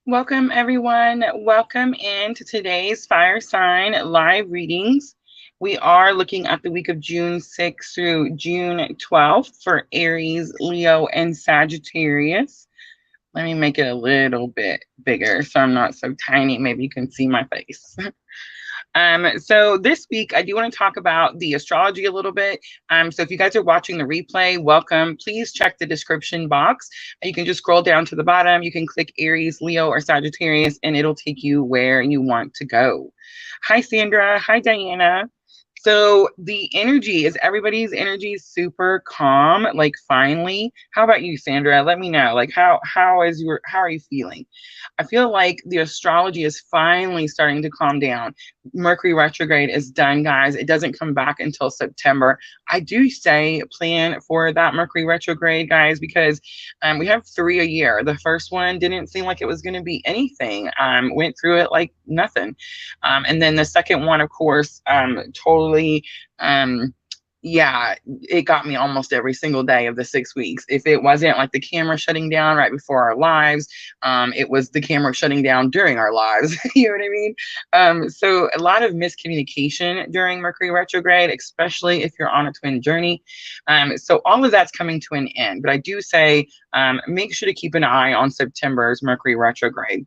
Welcome, everyone. Welcome into today's Fire Sign live readings. We are looking at the week of June 6th through June 12th for Aries, Leo, and Sagittarius. Let me make it a little bit bigger so I'm not so tiny. Maybe you can see my face. So this week I do want to talk about the astrology a little bit. So if you guys are watching the replay, welcome. Please check the description box. You can just scroll down to the bottom. You can click Aries, Leo, or Sagittarius, and it'll take you where you want to go. Hi, Sandra. Hi, Diana. So the energy is everybody's energy super calm, like finally. How about you, Sandra? Let me know. Like how are you feeling? I feel like the astrology is finally starting to calm down. Mercury retrograde is done, guys. It doesn't come back until September. I do say plan for that Mercury retrograde, guys, because we have 3 a year. The first one didn't seem like it was going to be anything. Went through it like nothing. And then the second one, of course, totally, yeah, it got me almost every single day of the 6 weeks. If it wasn't like the camera shutting down right before our lives, it was the camera shutting down during our lives. You know what I mean? So a lot of miscommunication during Mercury retrograde, especially if you're on a twin journey. So all of that's coming to an end. But I do say make sure to keep an eye on September's Mercury retrograde.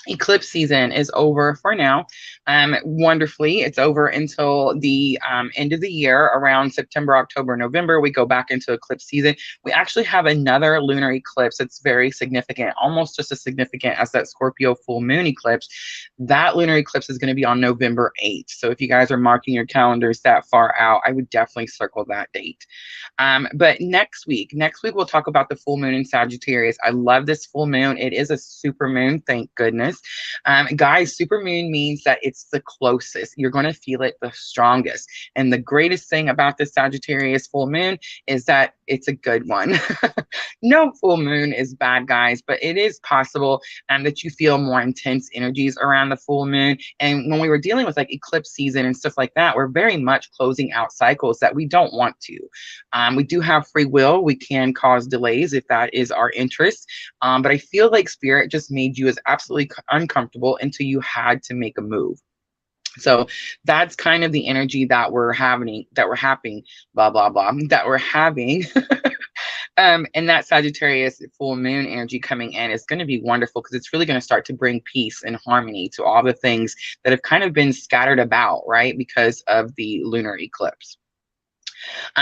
Eclipse season is over for now. Wonderfully, it's over until the end of the year, around September, October, November. We go back into eclipse season. We actually have another lunar eclipse that's very significant, almost just as significant as that Scorpio full moon eclipse. That lunar eclipse is going to be on November 8th. So if you guys are marking your calendars that far out, I would definitely circle that date. But next week we'll talk about the full moon in Sagittarius. I love this full moon. It is a super moon, thank goodness. Guys, super moon means that it's the closest. You're going to feel it the strongest. And the greatest thing about this Sagittarius full moon is that it's a good one. No full moon is bad, guys, but it is possible that you feel more intense energies around the full moon. And when we were dealing with like eclipse season and stuff like that, we're very much closing out cycles that we don't want to. We do have free will. We can cause delays if that is our interest. But I feel like spirit just made you as absolutely uncomfortable until you had to make a move. So that's kind of the energy that we're having, blah, blah, blah, that we're having. And that Sagittarius full moon energy coming in is going to be wonderful because it's really going to start to bring peace and harmony to all the things that have kind of been scattered about, right? Because of the lunar eclipse.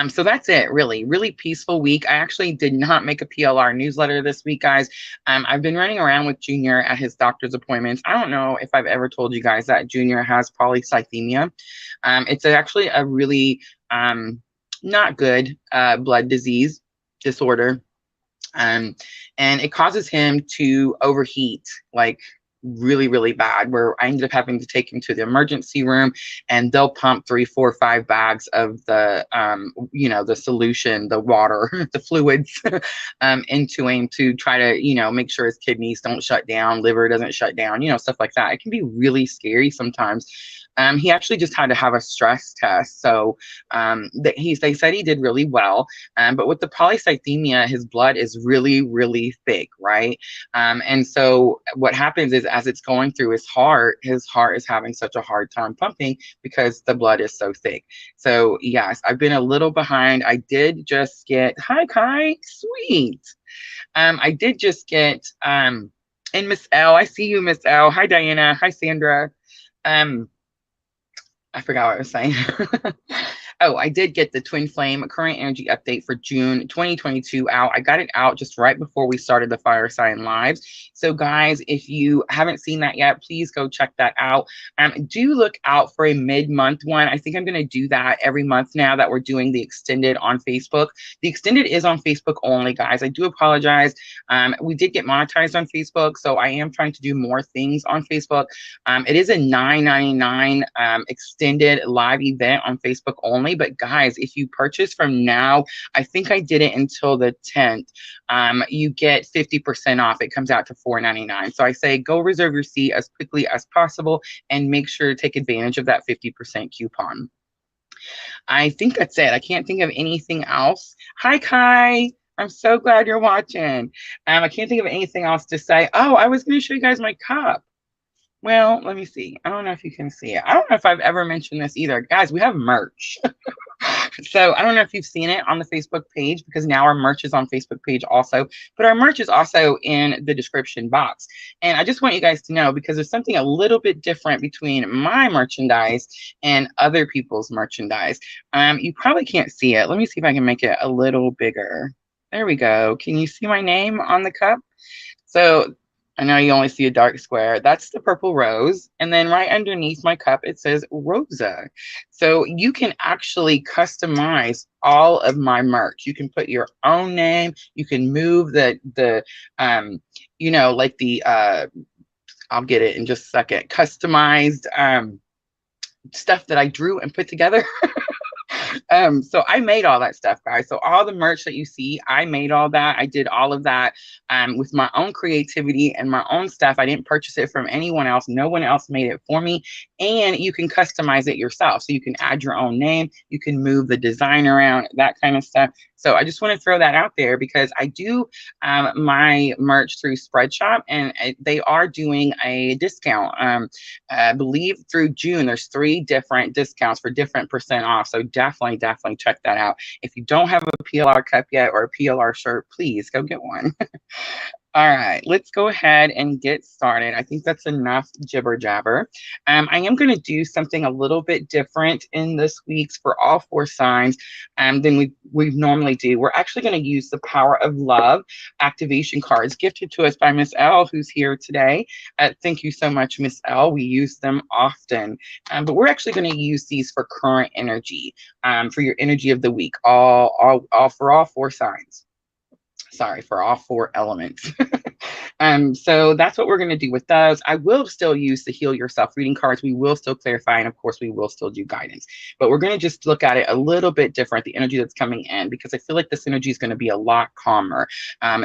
So that's it, really peaceful week. I actually did not make a PLR newsletter this week, guys. I've been running around with Junior at his doctor's appointments. I don't know if I've ever told you guys that Junior has polycythemia. It's actually a really not good blood disorder. And it causes him to overheat, like really bad, where I ended up having to take him to the emergency room and they'll pump 3, 4, 5 bags of the the solution, the water, the fluids into him to try to make sure his kidneys don't shut down, liver doesn't shut down, stuff like that. It can be really scary sometimes. He actually just had to have a stress test. So they said he did really well. But with the polycythemia, his blood is really thick, right? And so what happens is as it's going through his heart is having such a hard time pumping because the blood is so thick. So yes, I've been a little behind. I did just get, hi Kai, sweet. I did just get, and Miss L, I see you, Miss L. Hi Diana, hi Sandra. I forgot what I was saying. Oh, I did get the Twin Flame current energy update for June 2022 out. I got it out just right before we started the Fire Sign Lives. So guys, if you haven't seen that yet, please go check that out. Do look out for a mid-month one. I think I'm going to do that every month now that we're doing the extended on Facebook. The extended is on Facebook only, guys. I do apologize. We did get monetized on Facebook, so I am trying to do more things on Facebook. It is a $9.99 extended live event on Facebook only. But guys, if you purchase from now, I think I did it until the 10th, you get 50% off. It comes out to $4.99. So I say go reserve your seat as quickly as possible and make sure to take advantage of that 50% coupon. I think that's it. I can't think of anything else. Hi, Kai. I'm so glad you're watching. I can't think of anything else to say. Oh, I was going to show you guys my cup. Well, let me see. I don't know if you can see it. I don't know if I've ever mentioned this either. Guys, we have merch. So I don't know if you've seen it on the Facebook page, because now our merch is on Facebook page also, but our merch is also in the description box. And I just want you guys to know, because there's something a little bit different between my merchandise and other people's merchandise. You probably can't see it. Let me see if I can make it a little bigger. There we go. Can you see my name on the cup? So I know you only see a dark square. That's the purple rose. And then right underneath my cup, it says Rosa. So you can actually customize all of my merch. You can put your own name. You can move like the, I'll get it in just a second, customized stuff that I drew and put together. So I made all that stuff, guys. So all the merch that you see, I made all that. I did all of that with my own creativity and my own stuff. I didn't purchase it from anyone else. No one else made it for me. And you can customize it yourself. So you can add your own name. You can move the design around, that kind of stuff. So I just want to throw that out there, because I do my merch through Spreadshop, and they are doing a discount. I believe through June, there's 3 different discounts for different % off. So definitely check that out. If you don't have a PLR cup yet or a PLR shirt, please go get one. All right, let's go ahead and get started. I think that's enough jibber jabber. I am going to do something a little bit different in this week's for all 4 signs than we normally do. We're actually going to use the Power of Love activation cards gifted to us by Miss L, who's here today. Thank you so much, Miss L. We use them often, but we're actually going to use these for current energy, for your energy of the week, all for all 4 signs. Sorry, for all 4 elements. So that's what we're going to do with those. I will still use the Heal Yourself reading cards. We will still clarify, and of course we will still do guidance, but we're going to just look at it a little bit different, the energy that's coming in, because I feel like this energy is going to be a lot calmer.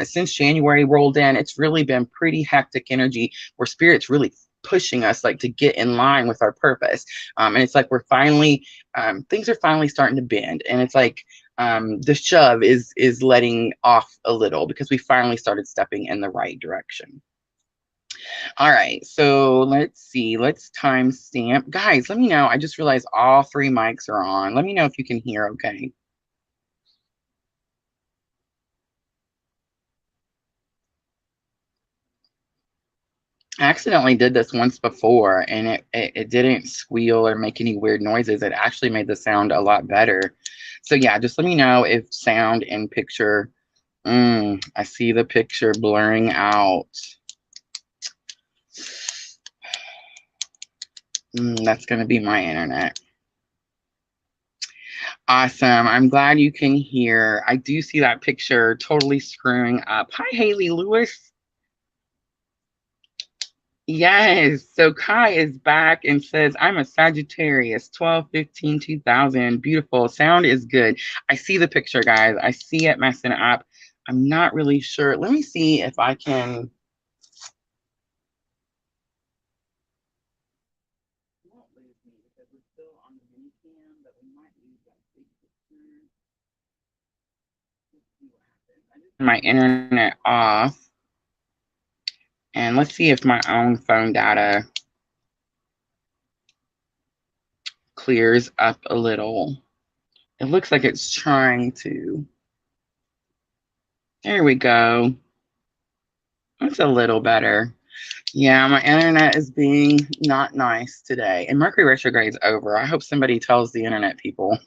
Since January rolled in, it's really been pretty hectic energy, where Spirit's really pushing us like to get in line with our purpose. And it's like we're finally, things are finally starting to bend, and it's like the shove is letting off a little, because we finally started stepping in the right direction. All right, so let's see. Let's timestamp. Guys, let me know. I just realized all 3 mics are on. Let me know if you can hear okay. I accidentally did this once before, and it didn't squeal or make any weird noises. It actually made the sound a lot better. So yeah, just let me know if sound and picture. I see the picture blurring out. That's going to be my internet. Awesome. I'm glad you can hear. I do see that picture totally screwing up. Hi, Haley Lewis. Yes. So Kai is back and says, I'm a Sagittarius, 12/15/2000. Beautiful. Sound is good. I see the picture, guys. I see it messing up. I'm not really sure. Let me see if I can. My internet off. And let's see if my own phone data clears up a little. It looks like it's trying to. There we go. That's a little better. Yeah, my internet is being not nice today. And Mercury retrograde's over. I hope somebody tells the internet people.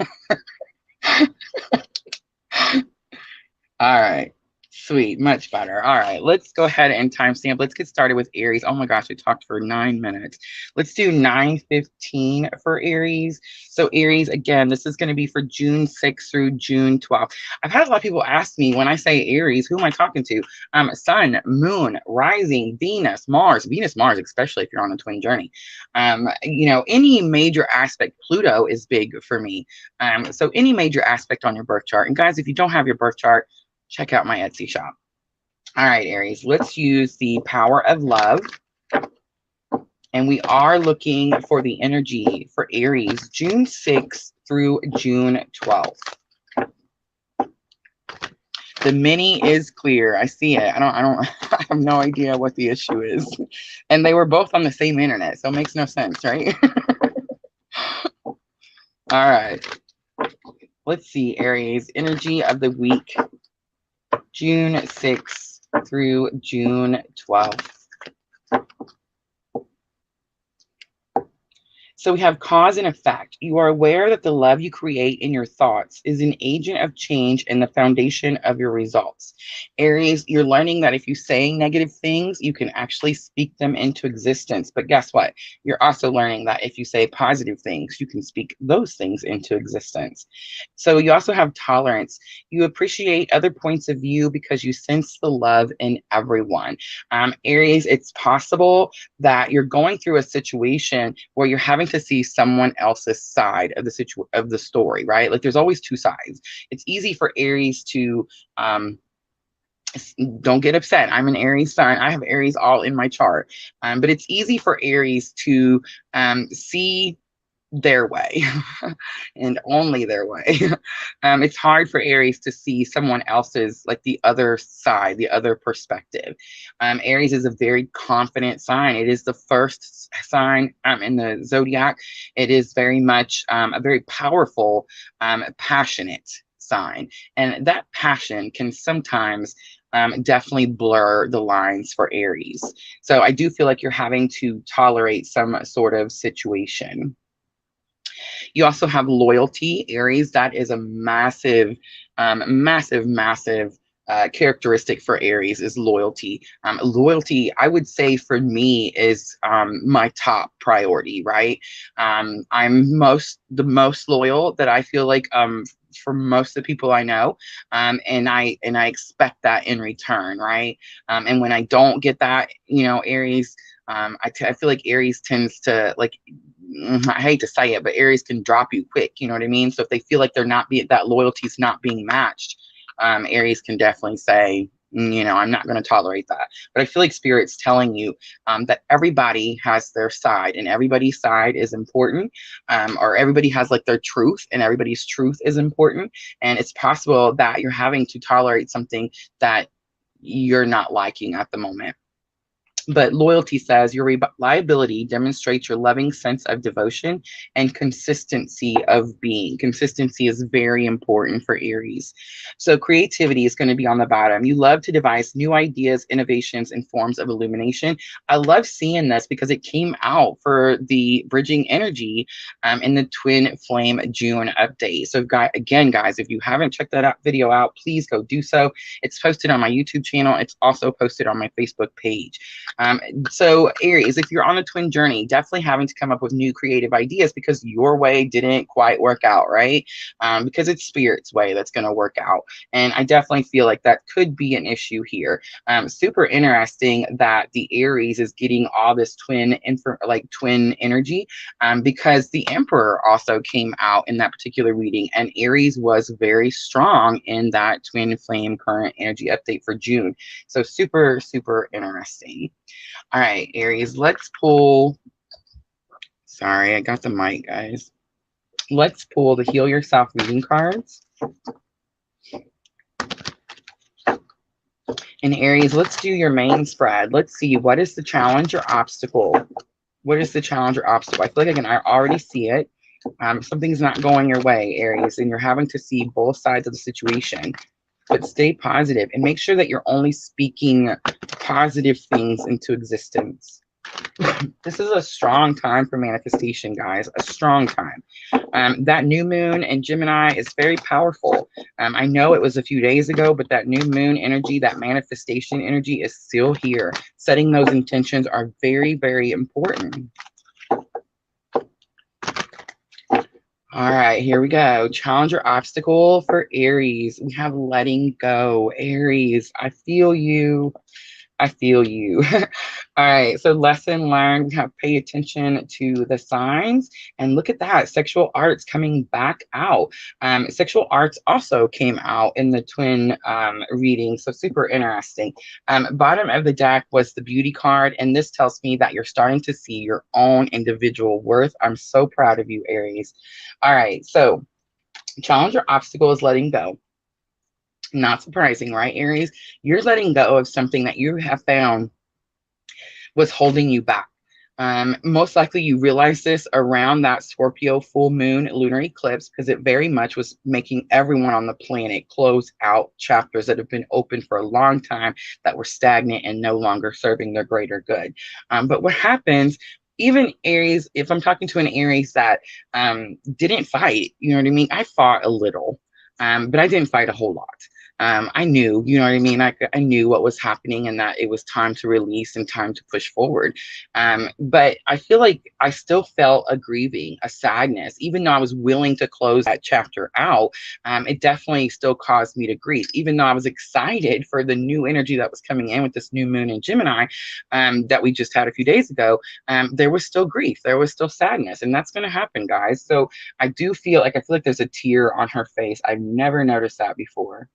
All right. Sweet, much better. All right, let's go ahead and timestamp. Let's get started with Aries. Oh my gosh, we talked for 9 minutes. Let's do 9:15 for Aries. So Aries, again, this is going to be for June 6th through June 12th. I've had a lot of people ask me, when I say Aries, who am I talking to? Sun, Moon, Rising, Venus, Mars, especially if you're on a twin journey. Any major aspect, Pluto is big for me. So any major aspect on your birth chart. And guys, if you don't have your birth chart, check out my Etsy shop. All right, Aries, let's use the Power of Love. And we are looking for the energy for Aries, June 6th through June 12th. The mini is clear. I see it. I don't I have no idea what the issue is. And they were both on the same internet, so it makes no sense, right? All right. Let's see, Aries, energy of the week, June 6th through June 12th. So we have cause and effect. You are aware that the love you create in your thoughts is an agent of change and the foundation of your results. Aries, you're learning that if you say negative things, you can actually speak them into existence. But guess what? You're also learning that if you say positive things, you can speak those things into existence. So you also have tolerance. You appreciate other points of view because you sense the love in everyone. Aries, it's possible that you're going through a situation where you're having to see someone else's side of the story, right? Like there's always two sides. It's easy for Aries to don't get upset. I'm an Aries sign. I have Aries all in my chart. But it's easy for Aries to see their way and only their way. It's hard for Aries to see someone else's, like the other side, the other perspective. Aries is a very confident sign. It is the first sign in the zodiac. It is very much a very powerful, passionate sign. And that passion can sometimes definitely blur the lines for Aries. So I do feel like you're having to tolerate some sort of situation. You also have loyalty, Aries. That is a massive, massive characteristic for Aries is loyalty. Loyalty, I would say for me is my top priority, right? I'm the most loyal that I feel like for most of the people I know, and I expect that in return, right? And when I don't get that, Aries, I feel like Aries tends to like, I hate to say it, but Aries can drop you quick. You know what I mean? So if they feel like that loyalty's not being matched, Aries can definitely say, I'm not going to tolerate that. But I feel like Spirit's telling you that everybody has their side and everybody's side is important, or everybody has like their truth and everybody's truth is important. And it's possible that you're having to tolerate something that you're not liking at the moment. But loyalty says your reliability demonstrates your loving sense of devotion and consistency of being. Consistency is very important for Aries. So creativity is going to be on the bottom. You love to devise new ideas, innovations, and forms of illumination. I love seeing this because it came out for the bridging energy in the twin flame June update. So again, guys, if you haven't checked that video out, please go do so. It's posted on my YouTube channel. It's also posted on my Facebook page. So Aries, if you're on a twin journey, definitely having to come up with new creative ideas because your way didn't quite work out, right? Because it's Spirit's way that's going to work out. And I definitely feel like that could be an issue here. Super interesting that the Aries is getting all this twin energy, because the Emperor also came out in that particular reading, and Aries was very strong in that twin flame current energy update for June. So super, super interesting. All right, Aries, let's pull. Sorry, I got the mic, guys. Let's pull the Heal Yourself reading cards. And Aries, let's do your main spread. Let's see, what is the challenge or obstacle? What is the challenge or obstacle? I feel like I already see it. Something's not going your way, Aries, and you're having to see both sides of the situation. But stay positive and make sure that you're only speaking positive things into existence. This is a strong time for manifestation, guys. A strong time. That new moon in Gemini is very powerful. I know it was a few days ago, but that new moon energy, that manifestation energy is still here. Setting those intentions are very, very important. All right, here we go. Challenge or obstacle for Aries. We have letting go. Aries, I feel you. I feel you. All right, so lesson learned. We have pay attention to the signs. And look at that, sexual arts coming back out. Sexual arts also came out in the twin reading, so super interesting. Bottom of the deck was the beauty card, and this tells me that you're starting to see your own individual worth. I'm so proud of you, Aries. All right, so challenge or obstacle is letting go. Not surprising, right, Aries? You're letting go of something that you have found was holding you back. Most likely you realized this around that Scorpio full moon lunar eclipse, because it very much was making everyone on the planet close out chapters that have been open for a long time that were stagnant and no longer serving their greater good. But what happens, even Aries, if I'm talking to an Aries that didn't fight, you know what I mean? I fought a little, but I didn't fight a whole lot. I knew, you know what I mean? I knew what was happening and that it was time to release and time to push forward. But I feel like I still felt a grieving, a sadness, even though I was willing to close that chapter out. It definitely still caused me to grieve, even though I was excited for the new energy that was coming in with this new moon in Gemini that we just had a few days ago. There was still grief, there was still sadness, and that's going to happen, guys. So I feel like there's a tear on her face. I've never noticed that before.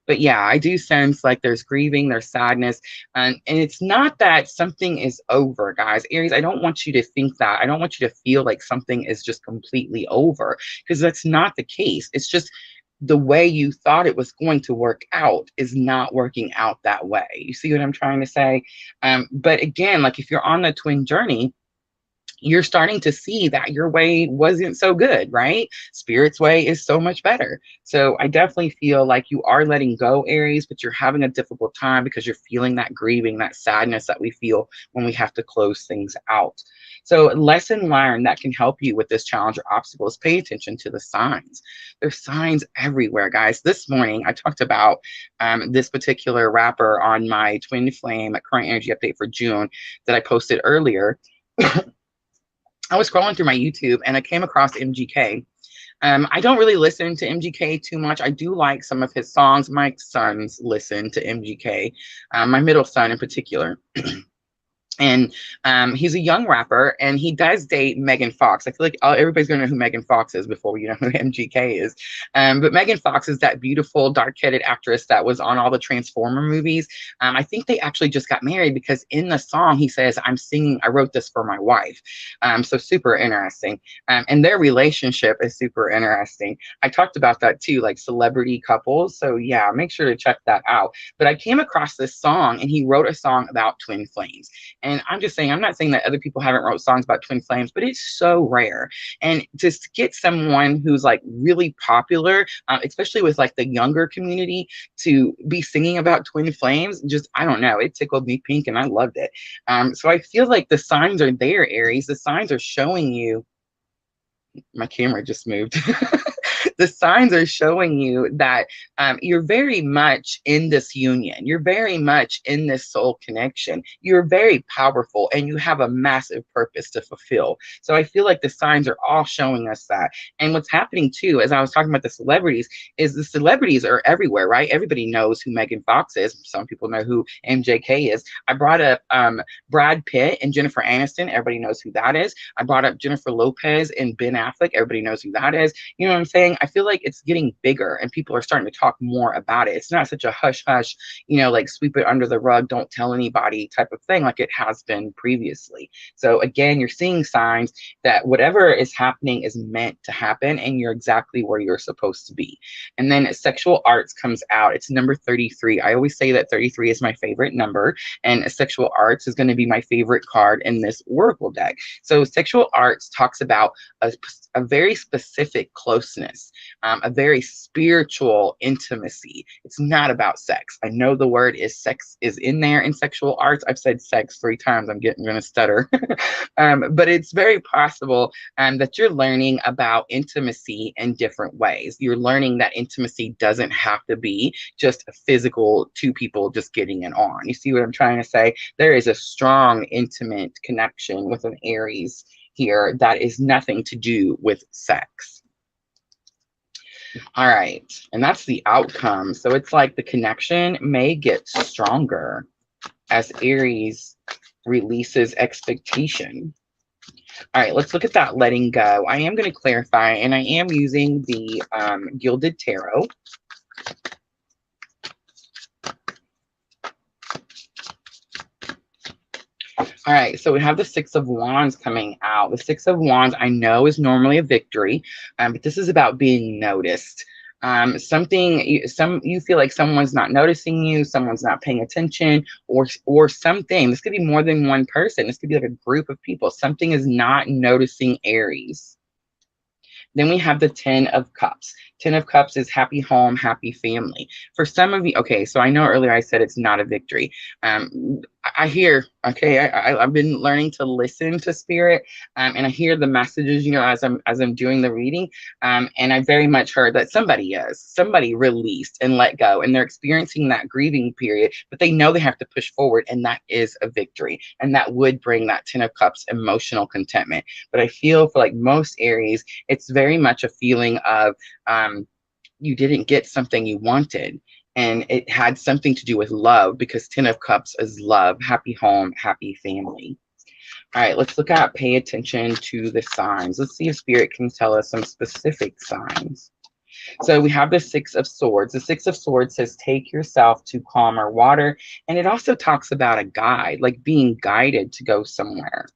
But yeah, I do sense like there's grieving, there's sadness, and it's not that something is over, guys. Aries, I don't want you to think that. I don't want you to feel like something is just completely over, because that's not the case. It's just the way you thought it was going to work out is not working out that way. You see what I'm trying to say? But again, like if you're on the twin journey, you're starting to see that your way wasn't so good, right? Spirit's way is so much better. So I definitely feel like you are letting go, Aries, but you're having a difficult time because you're feeling that grieving, that sadness that we feel when we have to close things out. So lesson learned that can help you with this challenge or obstacle is pay attention to the signs. There's signs everywhere, guys. This morning, I talked about this particular rapper on my Twin Flame current energy update for June that I posted earlier. I was scrolling through my YouTube and I came across MGK. I don't really listen to MGK too much. I do like some of his songs. My sons listen to MGK, my middle son in particular. And he's a young rapper, and he does date Megan Fox. I feel like everybody's going to know who Megan Fox is before you know who MGK is. But Megan Fox is that beautiful, dark-headed actress that was on all the Transformer movies. I think they actually just got married because in the song, he says, I wrote this for my wife. So super interesting. And their relationship is super interesting. I talked about that too, like celebrity couples. So yeah, make sure to check that out. But I came across this song, and he wrote a song about twin flames. And I'm just saying, I'm not saying that other people haven't wrote songs about twin flames, but it's so rare. And just get someone who's like really popular, especially with like the younger community, to be singing about twin flames, just, I don't know, it tickled me pink and I loved it. So I feel like the signs are there, Aries. The signs are showing you. My camera just moved. The signs are showing you that you're very much in this union. You're very much in this soul connection. You're very powerful and you have a massive purpose to fulfill. So I feel like the signs are all showing us that. And what's happening too, as I was talking about the celebrities, is the celebrities are everywhere, right? Everybody knows who Megan Fox is. Some people know who MJK is. I brought up Brad Pitt and Jennifer Aniston. Everybody knows who that is. I brought up Jennifer Lopez and Ben Affleck. Everybody knows who that is. You know what I'm saying? I feel like it's getting bigger and people are starting to talk more about it. It's not such a hush hush, like sweep it under the rug, don't tell anybody type of thing like it has been previously. So again, you're seeing signs that whatever is happening is meant to happen and you're exactly where you're supposed to be. And then sexual arts comes out. It's number 33. I always say that 33 is my favorite number, and sexual arts is going to be my favorite card in this oracle deck. So sexual arts talks about a very specific closeness, a very spiritual intimacy. It's not about sex. I know the word is sex is in there in sexual arts. I've said sex 3 times. I'm going to stutter. But it's very possible that you're learning about intimacy in different ways. You're learning that intimacy doesn't have to be just a physical 2 people just getting it on. You see what I'm trying to say? There is a strong, intimate connection with an Aries here that is nothing to do with sex. All right, and that's the outcome. So it's like the connection may get stronger as Aries releases expectation. All right, let's look at that letting go. I am going to clarify, and I am using the Gilded Tarot. All right, so we have the 6 of Wands coming out. The 6 of Wands I know is normally a victory, but this is about being noticed. You feel like someone's not noticing you, someone's not paying attention, or something. This could be more than one person. This could be like a group of people. Something is not noticing Aries. Then we have the 10 of Cups. 10 of Cups is happy home, happy family. For some of you, okay, so I know earlier I said it's not a victory. I hear, okay, I've been learning to listen to spirit, and I hear the messages, as I'm doing the reading, and I very much heard that somebody released and let go, and they're experiencing that grieving period, but they know they have to push forward, and that is a victory, and that would bring that 10 of Cups emotional contentment. But I feel for like most Aries, it's very much a feeling of you didn't get something you wanted. And it had something to do with love, because 10 of Cups is love, happy home, happy family. All right, let's look at pay attention to the signs. Let's see if spirit can tell us some specific signs. So we have the 6 of Swords. The 6 of Swords says, take yourself to calmer water. And it also talks about a guide, like being guided to go somewhere.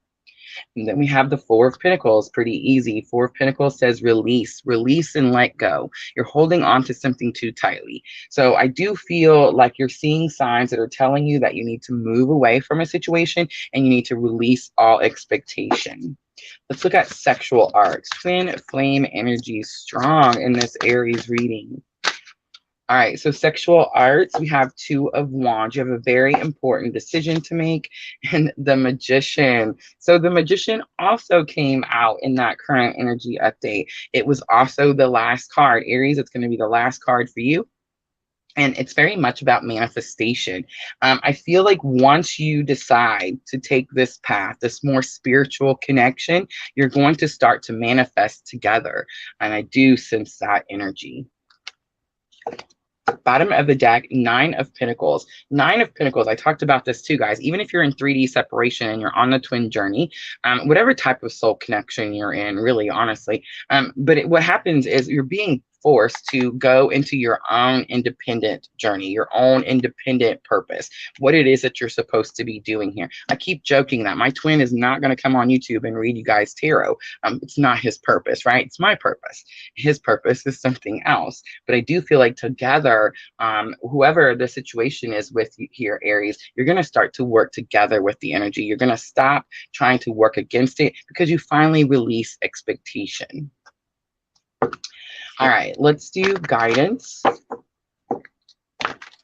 And then we have the 4 of Pentacles, pretty easy. 4 of Pentacles says release and let go. You're holding on to something too tightly. So I do feel like you're seeing signs that are telling you that you need to move away from a situation and you need to release all expectation. Let's look at sexual arts. Twin flame energy strong in this Aries reading. All right, so sexual arts, we have 2 of Wands. You have a very important decision to make, and the Magician. So the Magician also came out in that current energy update. It was also the last card. Aries, it's going to be the last card for you. And it's very much about manifestation. I feel like once you decide to take this path, this more spiritual connection, you're going to start to manifest together. And I do sense that energy. Bottom of the deck, 9 of Pentacles. 9 of Pentacles, I talked about this too, guys. Even if you're in 3D separation and you're on the twin journey, whatever type of soul connection you're in, really, honestly. But what happens is you're being forced to go into your own independent journey, your own independent purpose, what it is that you're supposed to be doing here. I keep joking that my twin is not going to come on YouTube and read you guys tarot. It's not his purpose, right? It's my purpose. His purpose is something else. But I do feel like together, whoever the situation is with you here, Aries, you're going to start to work together with the energy. You're going to stop trying to work against it because you finally release expectation. All right, let's do guidance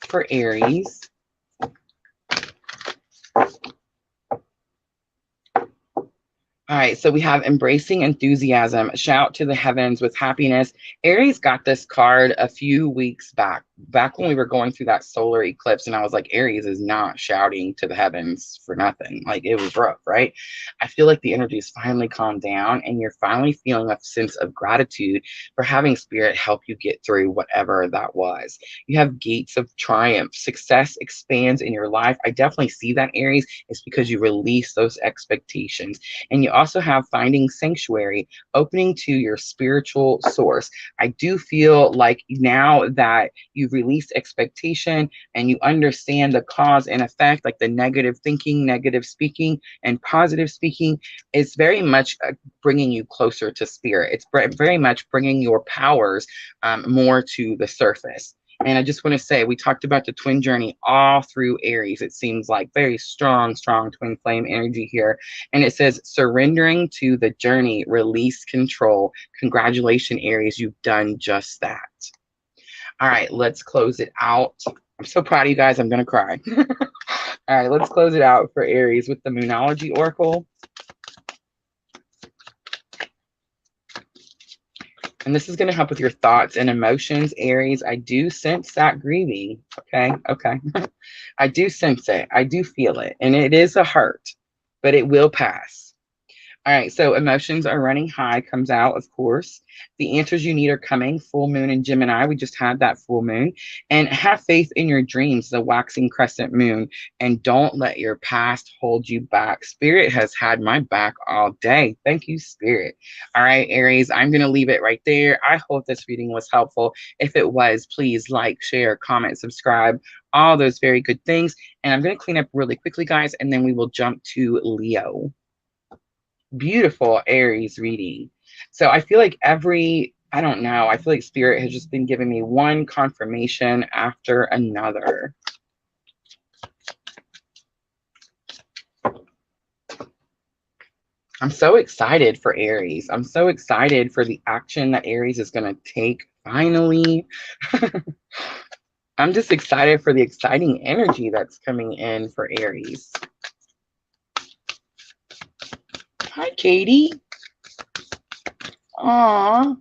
for Aries. All right, so we have embracing enthusiasm, shout to the heavens with happiness. Aries got this card a few weeks back when we were going through that solar eclipse, and I was like, Aries is not shouting to the heavens for nothing. Like, it was rough, right? I feel like the energy has finally calmed down, and you're finally feeling a sense of gratitude for having spirit help you get through whatever that was. You have gates of triumph. Success expands in your life. I definitely see that, Aries. It's because you release those expectations. And you also have finding sanctuary, opening to your spiritual source. I do feel like now that you've released expectation and you understand the cause and effect, like the negative thinking, negative speaking, and positive speaking, it's very much bringing you closer to spirit. It's very much bringing your powers more to the surface. And I just want to say, we talked about the twin journey all through Aries. It seems like very strong twin flame energy here. And it says, surrendering to the journey, release control. Congratulations, Aries, you've done just that. All right, let's close it out. I'm so proud of you guys. I'm going to cry. All right, let's close it out for Aries with the Moonology Oracle. And this is going to help with your thoughts and emotions, Aries. I do sense that grieving. Okay. I do sense it. I do feel it. And it is a hurt, but it will pass. All right, so emotions are running high comes out, of course. The answers you need are coming. Full moon in Gemini. We just had that full moon. And have faith in your dreams, the waxing crescent moon. And don't let your past hold you back. Spirit has had my back all day. Thank you, Spirit. All right, Aries, I'm going to leave it right there. I hope this reading was helpful. If it was, please like, share, comment, subscribe, all those very good things. And I'm going to clean up really quickly, guys, and then we will jump to Leo. Beautiful Aries reading. So I feel like every I don't know. I feel like Spirit has just been giving me one confirmation after another. I'm so excited for Aries. I'm so excited for the action that Aries is going to take finally. I'm just excited for the exciting energy that's coming in for Aries. Hi, Katie. Aw.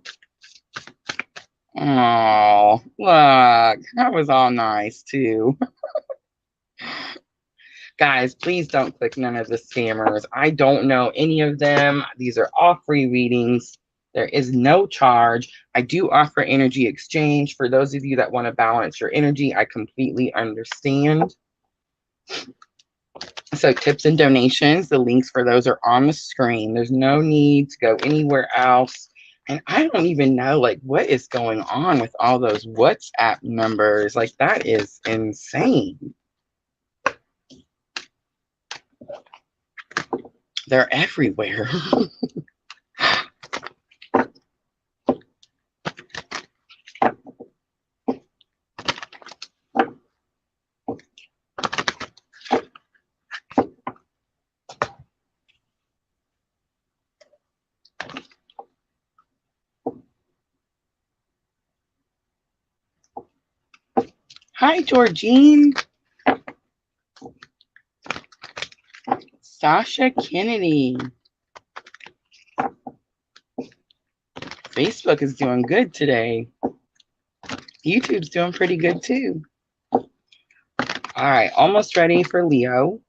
Oh, look. That was all nice, too. Guys, please don't click none of the scammers. I don't know any of them. These are all free readings. There is no charge. I do offer energy exchange. For those of you that want to balance your energy, I completely understand. So tips and donations, the links for those are on the screen. There's no need to go anywhere else. And I don't even know like what is going on with all those WhatsApp numbers. Like that is insane. They're everywhere. Hi, Georgine. Sasha Kennedy. Facebook is doing good today. YouTube's doing pretty good too. All right, almost ready for Leo.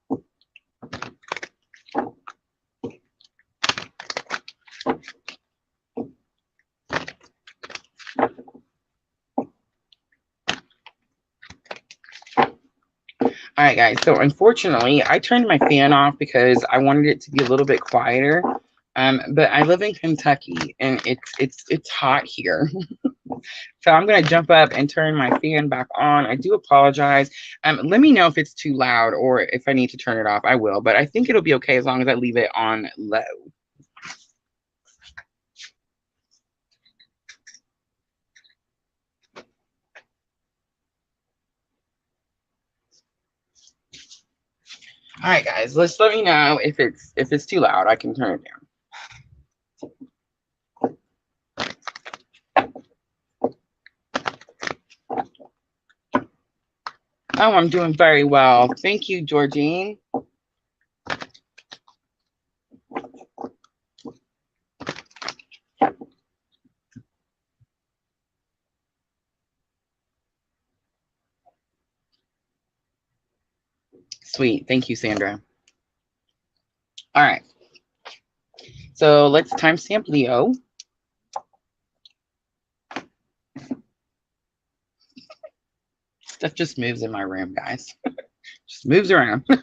All right, guys. So unfortunately, I turned my fan off because I wanted it to be a little bit quieter. But I live in Kentucky and it's hot here. So I'm gonna jump up and turn my fan back on. I do apologize. Let me know if it's too loud or if I need to turn it off. I will, but I think it'll be okay as long as I leave it on low. All right, guys. Let me know if it's too loud. I can turn it down. Oh, I'm doing very well. Thank you, Georgine. Sweet. Thank you, Sandra. All right. So let's timestamp Leo. Stuff just moves in my room, guys. Just moves around. All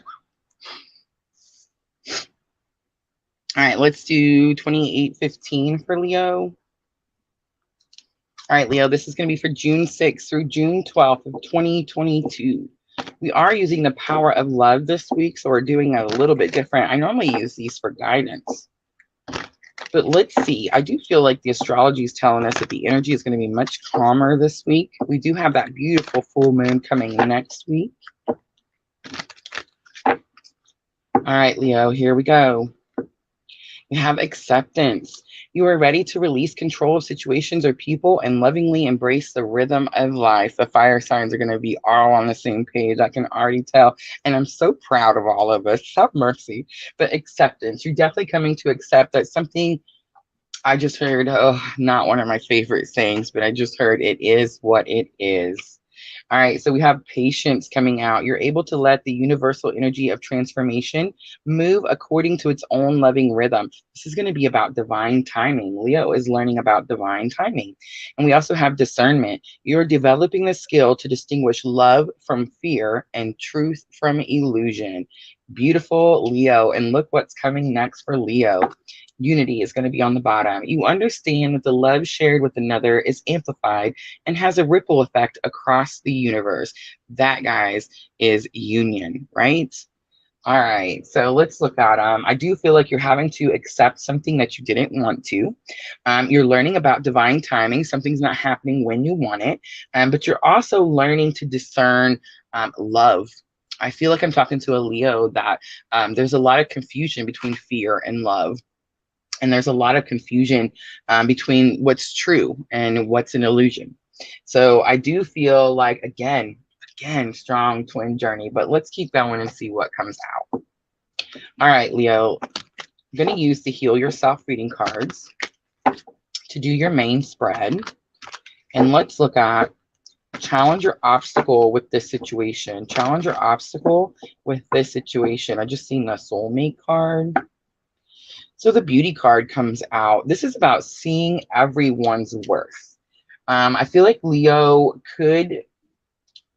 right, let's do 2815 for Leo. All right, Leo, this is going to be for June 6th through June 12th of 2022. We are using the power of love this week, so we're doing a little bit different. I normally use these for guidance. But let's see. I do feel like the astrology is telling us that the energy is going to be much calmer this week. We do have that beautiful full moon coming next week. All right, Leo, here we go. You have acceptance. You are ready to release control of situations or people and lovingly embrace the rhythm of life. The fire signs are going to be all on the same page. I can already tell. And I'm so proud of all of us. Have mercy. But acceptance. You're definitely coming to accept that something I just heard, oh, not one of my favorite sayings, but I just heard it is what it is. All right, so we have patience coming out. You're able to let the universal energy of transformation move according to its own loving rhythm. This is going to be about divine timing. Leo is learning about divine timing. And we also have discernment. You're developing the skill to distinguish love from fear and truth from illusion. Beautiful, Leo. And look what's coming next for Leo. Unity is going to be on the bottom. You understand that the love shared with another is amplified and has a ripple effect across the universe. That, guys, is union, right? All right, so let's look at I do feel like you're having to accept something that you didn't want to. You're learning about divine timing. Something's not happening when you want it, but you're also learning to discern love. I feel like I'm talking to a Leo that there's a lot of confusion between fear and love. And there's a lot of confusion between what's true and what's an illusion. So I do feel like, again, strong twin journey, but let's keep going and see what comes out. All right, Leo, I'm going to use the Heal Yourself reading cards to do your main spread. And let's look at challenge your obstacle with this situation. Challenge your obstacle with this situation. I just seen the soulmate card. So the beauty card comes out. This is about seeing everyone's worth. I feel like Leo could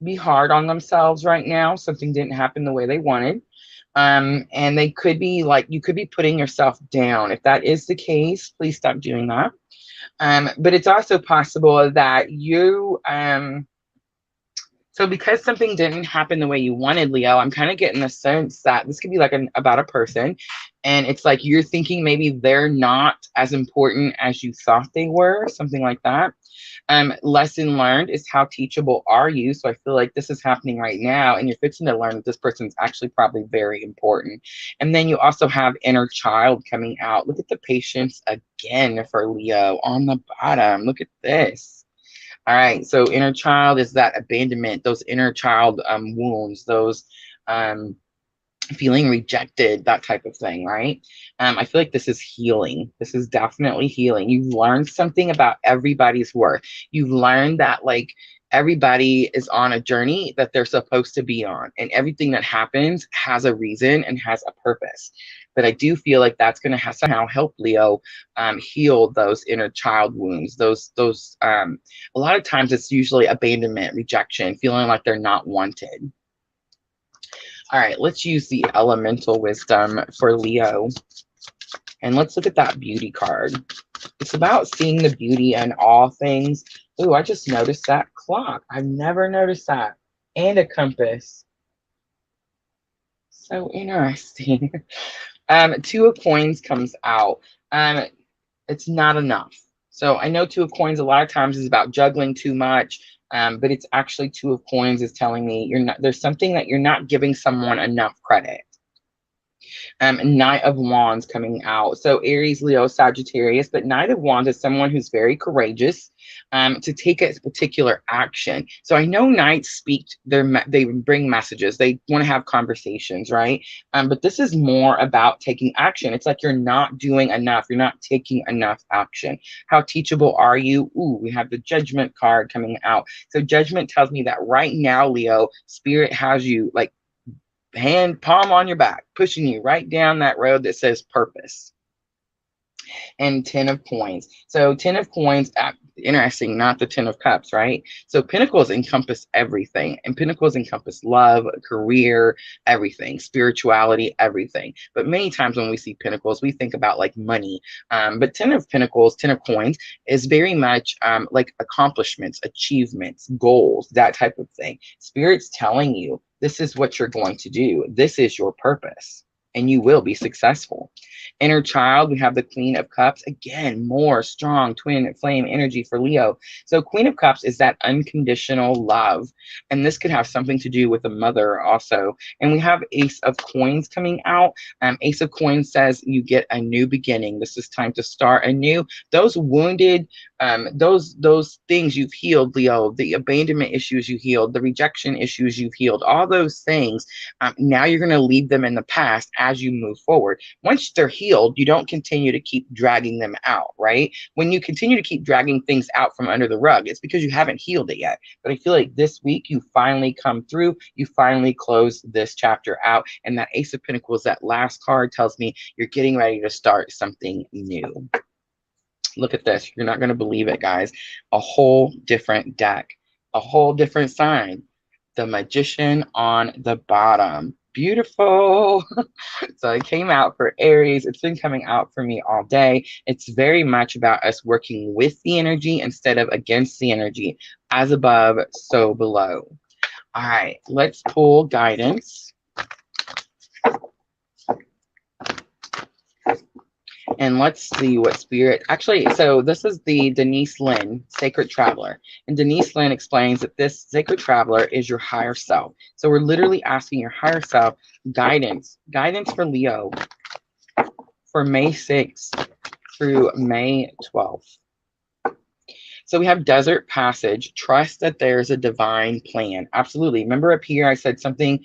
be hard on themselves right now. Something didn't happen the way they wanted. And they could be like, you could be putting yourself down. If that is the case, please stop doing that. But it's also possible that you, so because something didn't happen the way you wanted, Leo, I'm kind of getting the sense that this could be like about a person. And it's like you're thinking maybe they're not as important as you thought they were, something like that. Lesson learned is how teachable are you? So I feel like this is happening right now, and you're fixing to learn that this person's actually probably very important. And then you also have inner child coming out. Look at the patience again for Leo on the bottom. Look at this. All right, so inner child is that abandonment, those inner child wounds, those feeling rejected, that type of thing, right? I feel like this is healing. This is definitely healing. You've learned something about everybody's worth. You've learned that like everybody is on a journey that they're supposed to be on, and everything that happens has a reason and has a purpose. But I do feel like that's going to somehow help Leo heal those inner child wounds. A lot of times it's usually abandonment, rejection, feeling like they're not wanted. All right, let's use the elemental wisdom for Leo. And let's look at that beauty card. It's about seeing the beauty in all things. Ooh, I just noticed that clock. I've never noticed that. And a compass. So interesting. Two of coins comes out. It's not enough. So I know two of coins a lot of times is about juggling too much. But it's actually two of coins is telling me there's something that you're not giving someone enough credit. Knight of Wands coming out. So Aries, Leo, Sagittarius, but Knight of Wands is someone who's very courageous to take a particular action. So I know Knights speak, they bring messages. They want to have conversations, right? But this is more about taking action. It's like you're not doing enough. You're not taking enough action. How teachable are you? Ooh, we have the Judgment card coming out. So Judgment tells me that right now, Leo, Spirit has you like palm on your back, pushing you right down that road that says purpose. And 10 of coins. So 10 of coins, interesting, not the 10 of cups, right? So pentacles encompass everything, and pentacles encompass love, career, everything, spirituality, everything. But many times when we see pentacles, we think about like money. But 10 of pentacles, 10 of coins is very much like accomplishments, achievements, goals, that type of thing. Spirit's telling you, this is what you're going to do. This is your purpose, and you will be successful. Inner child, we have the Queen of Cups. Again, more strong twin flame energy for Leo. So Queen of Cups is that unconditional love. And this could have something to do with a mother also. And we have Ace of Coins coming out. Ace of Coins says you get a new beginning. This is time to start anew. Those wounded, those things you've healed, Leo, the abandonment issues you healed, the rejection issues you've healed, all those things, now you're going to leave them in the past as you move forward. Once they're healed, you don't continue to keep dragging them out, right? When you continue to keep dragging things out from under the rug, it's because you haven't healed it yet. But I feel like this week you finally come through, you finally close this chapter out. And that Ace of Pentacles, that last card, tells me you're getting ready to start something new. Look at this. You're not going to believe it, guys. A whole different deck, a whole different sign. The Magician on the bottom. Beautiful. So it came out for Aries. It's been coming out for me all day. It's very much about us working with the energy instead of against the energy. As above, so below. All right, let's pull guidance And let's see what spirit, actually, so this is the Denise Lynn, Sacred Traveler. And Denise Lynn explains that this Sacred Traveler is your higher self. So we're literally asking your higher self guidance for Leo for May 6th through May 12th. So we have Desert Passage. Trust that there's a divine plan. Absolutely. Remember up here, I said something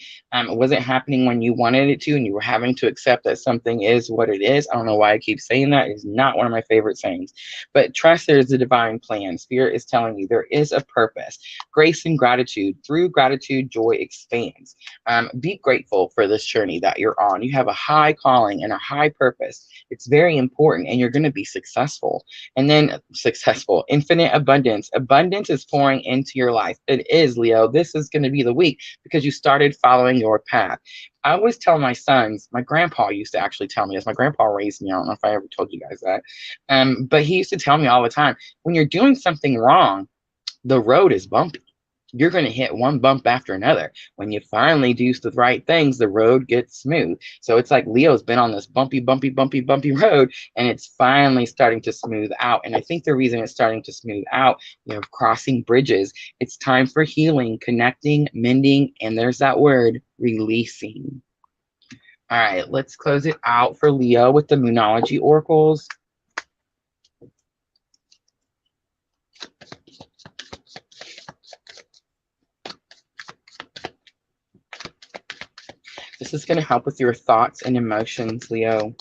wasn't happening when you wanted it to, and you were having to accept that something is what it is. I don't know why I keep saying that. It's not one of my favorite sayings. But trust there's a divine plan. Spirit is telling you there is a purpose. Grace and gratitude. Through gratitude, joy expands. Be grateful for this journey that you're on. You have a high calling and a high purpose. It's very important, and you're going to be successful. And then infinite abundance. Abundance is pouring into your life. It is, Leo. This is going to be the week because you started following your path. I always tell my sons, my grandpa used to actually tell me this. My grandpa raised me. I don't know if I ever told you guys that. But he used to tell me all the time, when you're doing something wrong, the road is bumpy. You're going to hit one bump after another. When you finally do the right things, the road gets smooth. So it's like Leo's been on this bumpy road, and it's finally starting to smooth out. And I think the reason it's starting to smooth out, crossing bridges, it's time for healing, connecting, mending, and there's that word, releasing. All right, let's close it out for Leo with the Moonology oracles. This is going to help with your thoughts and emotions, Leo.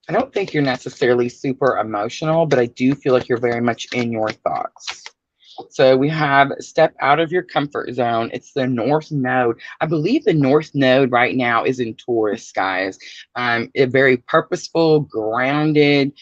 I don't think you're necessarily super emotional, but I do feel like you're very much in your thoughts. So we have step out of your comfort zone. It's the North Node. I believe the North Node right now is in Taurus, guys. Very purposeful, grounded,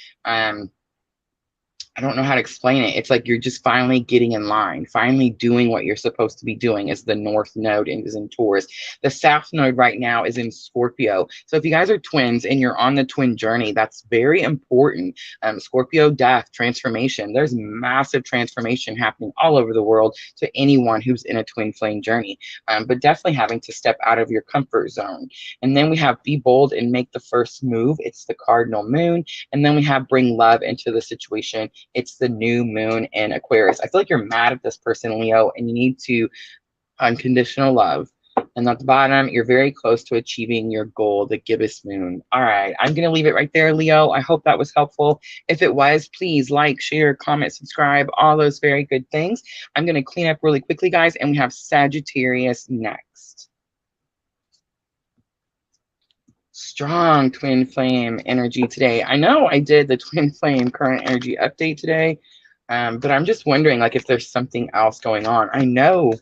I don't know how to explain it. It's like you're just finally getting in line, finally doing what you're supposed to be doing as the North Node is in Taurus. The South Node right now is in Scorpio. So if you guys are twins and you're on the twin journey, that's very important. Scorpio, death, transformation. There's massive transformation happening all over the world to anyone who's in a twin flame journey. But definitely having to step out of your comfort zone. And then we have be bold and make the first move. It's the cardinal moon. And then we have bring love into the situation. It's the new moon in Aquarius. I feel like you're mad at this person, Leo, and you need to unconditional love. And at the bottom, you're very close to achieving your goal, the gibbous moon. All right, I'm going to leave it right there, Leo. I hope that was helpful. If it was, please like, share, comment, subscribe, all those very good things. I'm going to clean up really quickly, guys, and we have Sagittarius next. Strong twin flame energy today. I know I did the twin flame current energy update today, but I'm just wondering if there's something else going on. I know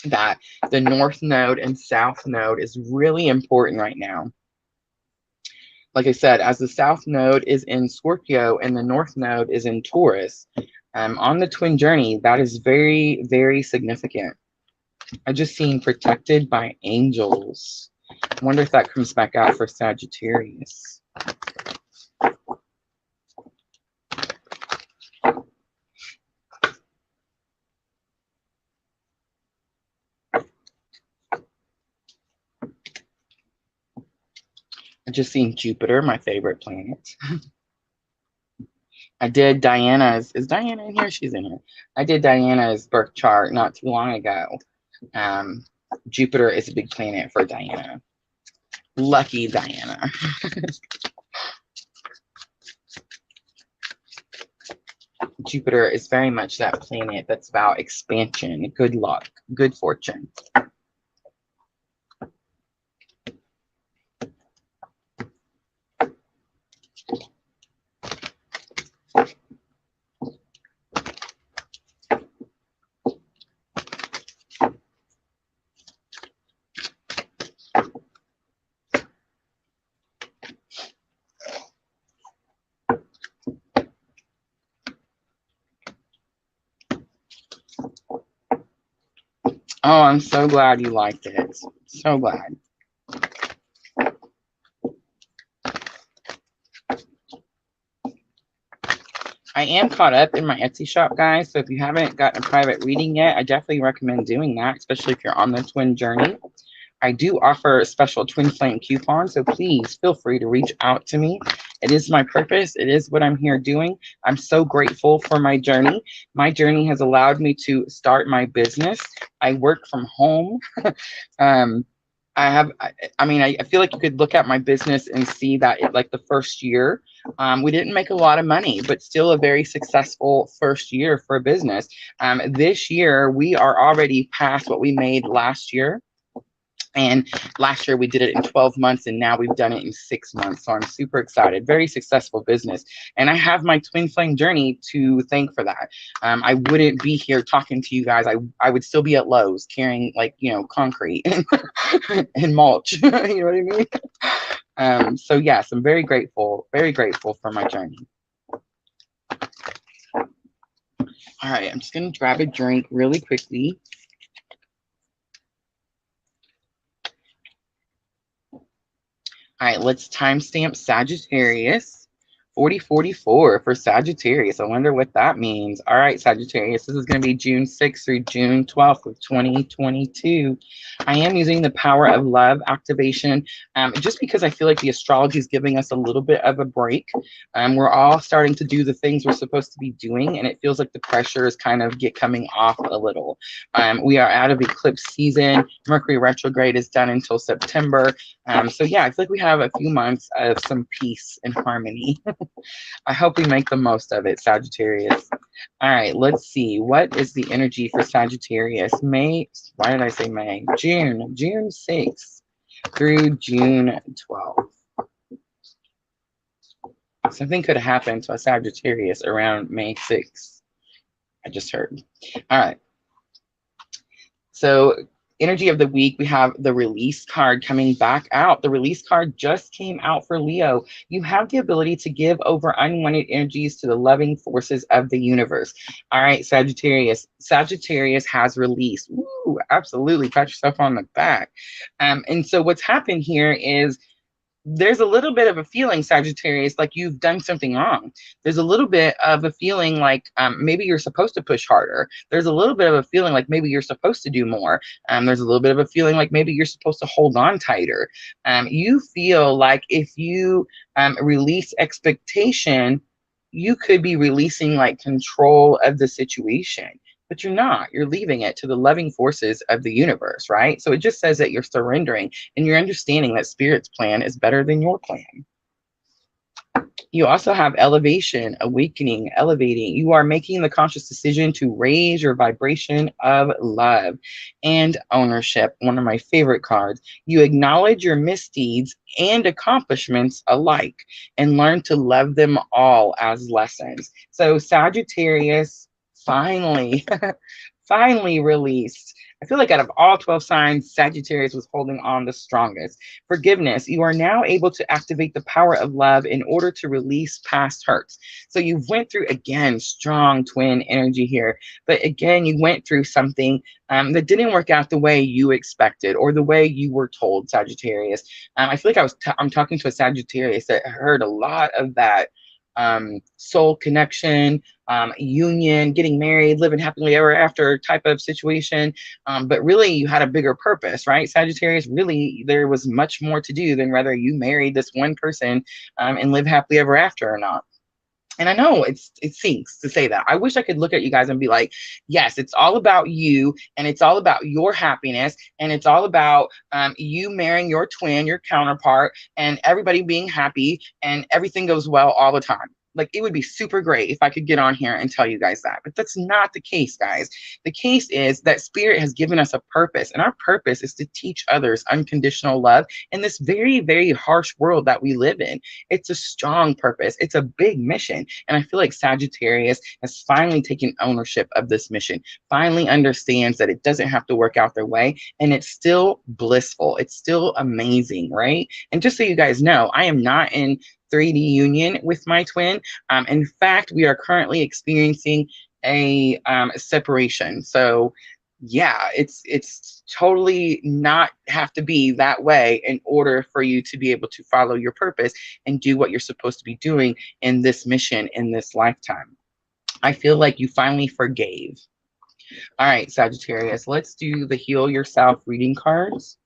that the North Node and South Node is really important right now. Like I said, as the South Node is in Scorpio and the North Node is in Taurus, on the twin journey, that is very, very significant. I just seen protected by angels. I wonder if that comes back out for Sagittarius. I just seen Jupiter, my favorite planet. I did Diana's. Is Diana in here? She's in here. I did Diana's birth chart not too long ago. Jupiter is a big planet for Diana. Lucky Diana. Jupiter is very much that planet that's about expansion, good luck, good fortune. Oh, I'm so glad you liked it. So glad. I am caught up in my Etsy shop, guys. So if you haven't gotten a private reading yet, I definitely recommend doing that, especially if you're on the twin journey. I do offer special twin flame coupons, so please feel free to reach out to me. It is my purpose. It is what I'm here doing. I'm so grateful for my journey. My journey has allowed me to start my business. I work from home. um, I feel like you could look at my business and see that like the first year, we didn't make a lot of money, but still a very successful first year for a business. This year, we are already past what we made last year. And last year we did it in 12 months, and now we've done it in 6 months. So I'm super excited. Very successful business. And I have my twin flame journey to thank for that. I wouldn't be here talking to you guys. I would still be at Lowe's carrying, like, concrete and mulch. You know what I mean? So yes, I'm very grateful for my journey. All right, I'm just going to grab a drink really quickly. All right, let's timestamp Sagittarius. 4044 for Sagittarius. I wonder what that means. All right, Sagittarius, this is going to be June 6th through June 12th of 2022. I am using the power of love activation just because I feel like the astrology is giving us a little bit of a break. We're all starting to do the things we're supposed to be doing, and it feels like the pressure is kind of coming off a little. We are out of eclipse season. Mercury retrograde is done until September. So yeah, I feel like we have a few months of some peace and harmony. I hope we make the most of it, Sagittarius. All right, let's see. What is the energy for Sagittarius? Why did I say May? June 6th through June 12th. Something could happen to a Sagittarius around May 6th. I just heard. All right. So energy of the week, we have the release card coming back out. The release card just came out for Leo. You have the ability to give over unwanted energies to the loving forces of the universe. All right, Sagittarius. Sagittarius has released. Woo, absolutely. Pat yourself on the back. And so what's happened here is there's a little bit of a feeling, Sagittarius, like you've done something wrong. There's a little bit of a feeling like maybe you're supposed to push harder. There's a little bit of a feeling like maybe you're supposed to do more. There's a little bit of a feeling like maybe you're supposed to hold on tighter. You feel like if you release expectation, you could be releasing like control of the situation. But you're not. You're leaving it to the loving forces of the universe, right? So it just says that you're surrendering and you're understanding that Spirit's plan is better than your plan. You also have elevation, awakening, elevating. You are making the conscious decision to raise your vibration of love and ownership. One of my favorite cards. You acknowledge your misdeeds and accomplishments alike and learn to love them all as lessons. So Sagittarius, finally, finally released. I feel like out of all 12 signs, Sagittarius was holding on the strongest. Forgiveness. You are now able to activate the power of love in order to release past hurts. So you went through, again, strong twin energy here. But again, you went through something that didn't work out the way you expected or the way you were told, Sagittarius. I feel like I'm talking to a Sagittarius that heard a lot of that soul connection, union, getting married, living happily ever after type of situation. But really you had a bigger purpose, right? Sagittarius, really there was much more to do than whether you married this one person and live happily ever after or not. And I know it stinks to say that. I wish I could look at you guys and be like, yes, it's all about you and it's all about your happiness and it's all about you marrying your twin, your counterpart, and everybody being happy and everything goes well all the time. Like, it would be super great if I could get on here and tell you guys that, but that's not the case, guys. The case is that Spirit has given us a purpose, and our purpose is to teach others unconditional love in this very, very harsh world that we live in. It's a strong purpose. It's a big mission. And I feel like Sagittarius has finally taken ownership of this mission, finally understands that it doesn't have to work out their way, and it's still blissful. It's still amazing, right? And just so you guys know, I am not in 3D union with my twin. In fact, we are currently experiencing a separation. So yeah, it's totally not have to be that way in order for you to be able to follow your purpose and do what you're supposed to be doing in this mission, in this lifetime. I feel like you finally forgave. All right, Sagittarius, let's do the Heal Yourself reading cards.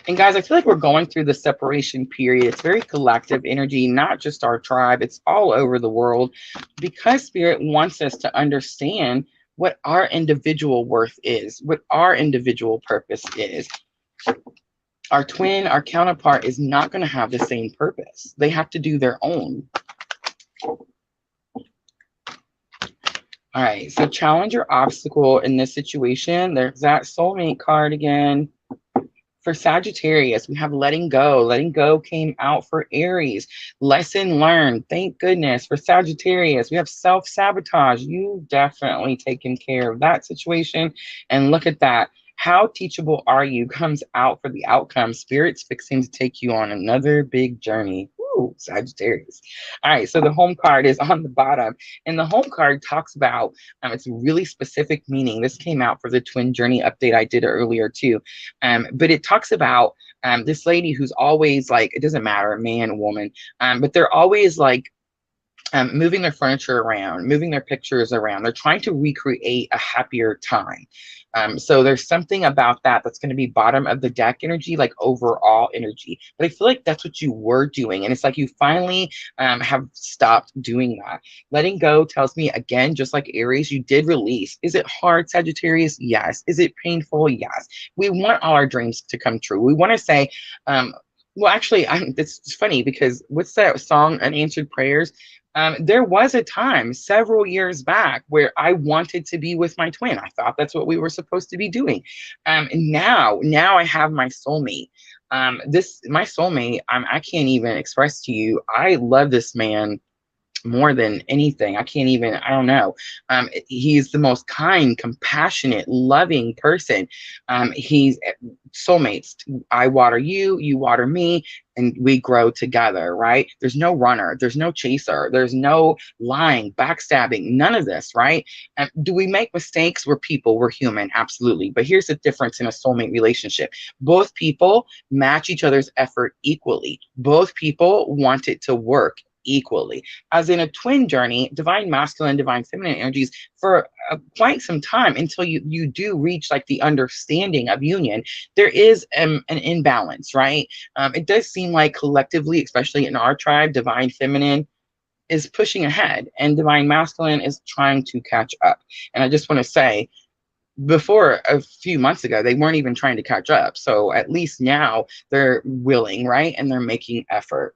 And guys, I feel like we're going through the separation period. It's very collective energy, not just our tribe. It's all over the world because Spirit wants us to understand what our individual worth is, what our individual purpose is. Our twin, our counterpart is not going to have the same purpose. They have to do their own. All right, so challenge or obstacle in this situation. There's that soulmate card again. For Sagittarius, we have letting go. Letting go came out for Aries. Lesson learned. Thank goodness. For Sagittarius, we have self-sabotage. You've definitely taken care of that situation. And look at that. How teachable are you comes out for the outcome. Spirit's fixing to take you on another big journey. Woo, Sagittarius. All right, so the home card is on the bottom. And the home card talks about, it's a really specific meaning. This came out for the twin journey update I did earlier too. But it talks about this lady who's always like, it doesn't matter, man, woman, but they're always like, moving their furniture around, moving their pictures around. They're trying to recreate a happier time. So there's something about that that's going to be bottom of the deck energy, like overall energy. But I feel like that's what you were doing. And it's like you finally have stopped doing that. Letting go tells me, again, just like Aries, you did release. Is it hard, Sagittarius? Yes. Is it painful? Yes. We want all our dreams to come true. We want to say, well, actually, it's funny because what's that song, Unanswered Prayers? There was a time several years back where I wanted to be with my twin. I thought that's what we were supposed to be doing. And now I have my soulmate. My soulmate, I can't even express to you. I love this man more than anything. I can't even, I don't know. He's the most kind, compassionate, loving person. He's soulmates. I water you, you water me, and we grow together, right? There's no runner, there's no chaser, there's no lying, backstabbing, none of this, right? Do we make mistakes? We're people, we're human, absolutely. But here's the difference in a soulmate relationship. Both people match each other's effort equally. Both people want it to work equally. As in a twin journey, divine masculine, divine feminine energies for quite some time until you do reach like the understanding of union, there is an imbalance, right? It does seem like collectively, especially in our tribe, divine feminine is pushing ahead and divine masculine is trying to catch up. And I just want to say, before a few months ago, they weren't even trying to catch up. So at least now they're willing, right? And they're making effort.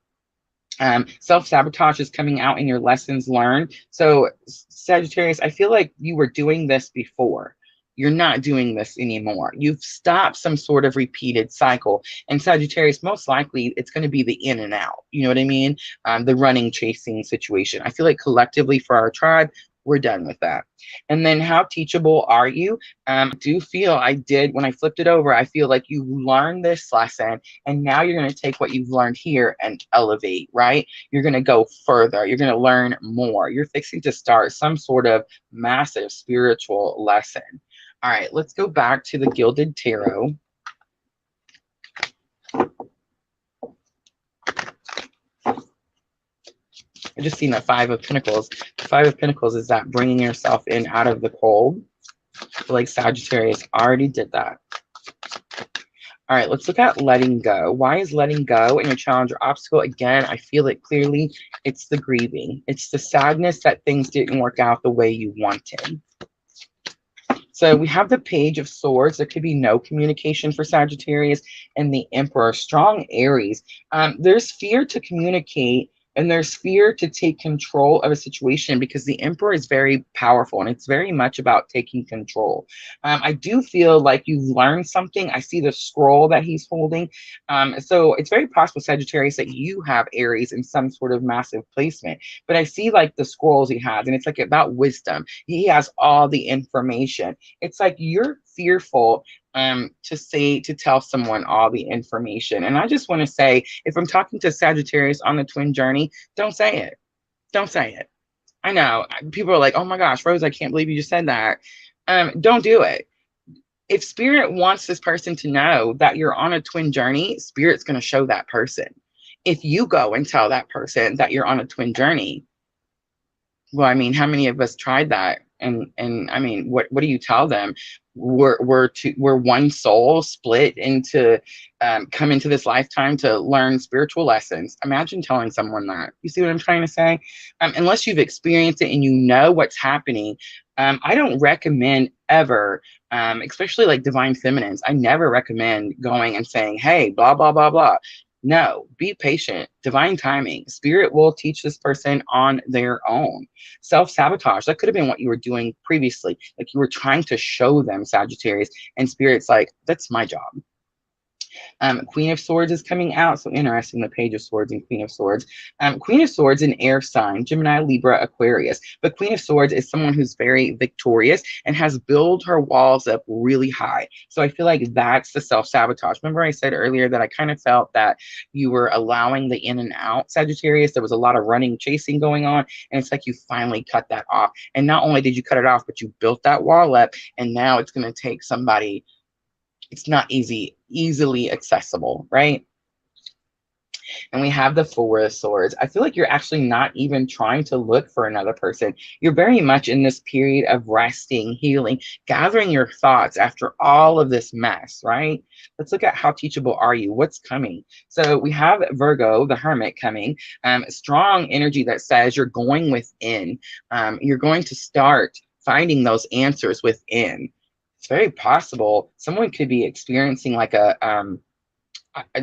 Self-sabotage is coming out in your lessons learned. So Sagittarius, I feel like you were doing this before. You're not doing this anymore. You've stopped some sort of repeated cycle. And Sagittarius, most likely it's going to be the in and out. You know what I mean? The running, chasing situation. I feel like collectively for our tribe, we're done with that. And then how teachable are you? I do feel I did, when I flipped it over, I feel like you learned this lesson and now you're going to take what you've learned here and elevate, right? You're going to go further. You're going to learn more. You're fixing to start some sort of massive spiritual lesson. All right, let's go back to the Gilded Tarot. I just seen the Five of Pentacles. The Five of Pentacles is that bringing yourself in out of the cold. Like Sagittarius already did that. All right, let's look at letting go. Why is letting go in your challenge or obstacle? Again, I feel it clearly. It's the grieving. It's the sadness that things didn't work out the way you wanted. So we have the Page of Swords. There could be no communication for Sagittarius, and the Emperor, strong Aries. There's fear to communicate. And there's fear to take control of a situation because the Emperor is very powerful and it's very much about taking control. I do feel like you've learned something. I see the scroll that he's holding. So it's very possible, Sagittarius, that you have Aries in some sort of massive placement. But I see like the scrolls he has and it's like about wisdom. He has all the information. It's like you're fearful to tell someone all the information. And I just want to say, if I'm talking to Sagittarius on the twin journey, don't say it. Don't say it. I know people are like, oh my gosh, Rose, I can't believe you just said that. Don't do it. If Spirit wants this person to know that you're on a twin journey, Spirit's going to show that person. If you go and tell that person that you're on a twin journey, well, I mean, how many of us tried that? And I mean, what do you tell them? We're one soul split into come into this lifetime to learn spiritual lessons. Imagine telling someone that. You see what I'm trying to say? Unless you've experienced it and you know what's happening, I don't recommend ever, especially like divine feminines, I never recommend going and saying, hey, blah, blah, blah, blah. No, be patient. Divine timing. Spirit will teach this person on their own. Self-sabotage. That could have been what you were doing previously. Like you were trying to show them, Sagittarius, and Spirit's like, that's my job. Queen of Swords is coming out. So interesting, the Page of Swords and Queen of Swords. Queen of Swords, an air sign, Gemini, Libra, Aquarius. But Queen of Swords is someone who's very victorious and has built her walls up really high. So I feel like that's the self-sabotage. Remember I said earlier that I kind of felt that you were allowing the in and out, Sagittarius. There was a lot of running, chasing going on. And it's like you finally cut that off. And not only did you cut it off, but you built that wall up. And now it's going to take somebody. It's not easily accessible, right? And we have the Four of Swords. I feel like you're actually not even trying to look for another person. You're very much in this period of resting, healing, gathering your thoughts after all of this mess, right? Let's look at how teachable are you? What's coming? So we have Virgo, the Hermit, coming. Strong energy that says you're going within. You're going to start finding those answers within. It's very possible someone could be experiencing like a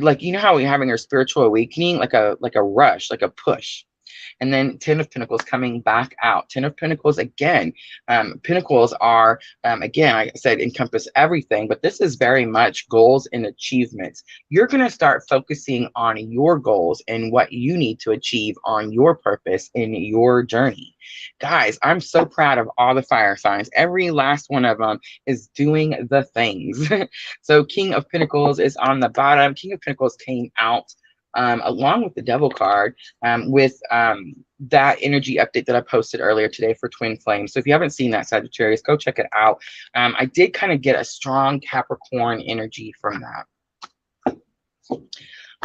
like, you know how we're having our spiritual awakening, like a rush, like a push. And then 10 of Pentacles coming back out. 10 of Pentacles again. Pentacles are, again, like I said, encompass everything, but this is very much goals and achievements. You're going to start focusing on your goals and what you need to achieve on your purpose in your journey. Guys, I'm so proud of all the fire signs. Every last one of them is doing the things. So King of Pentacles is on the bottom. King of Pentacles came out along with the Devil card, with that energy update that I posted earlier today for Twin Flames. So if you haven't seen that, Sagittarius, go check it out. I did kind of get a strong Capricorn energy from that.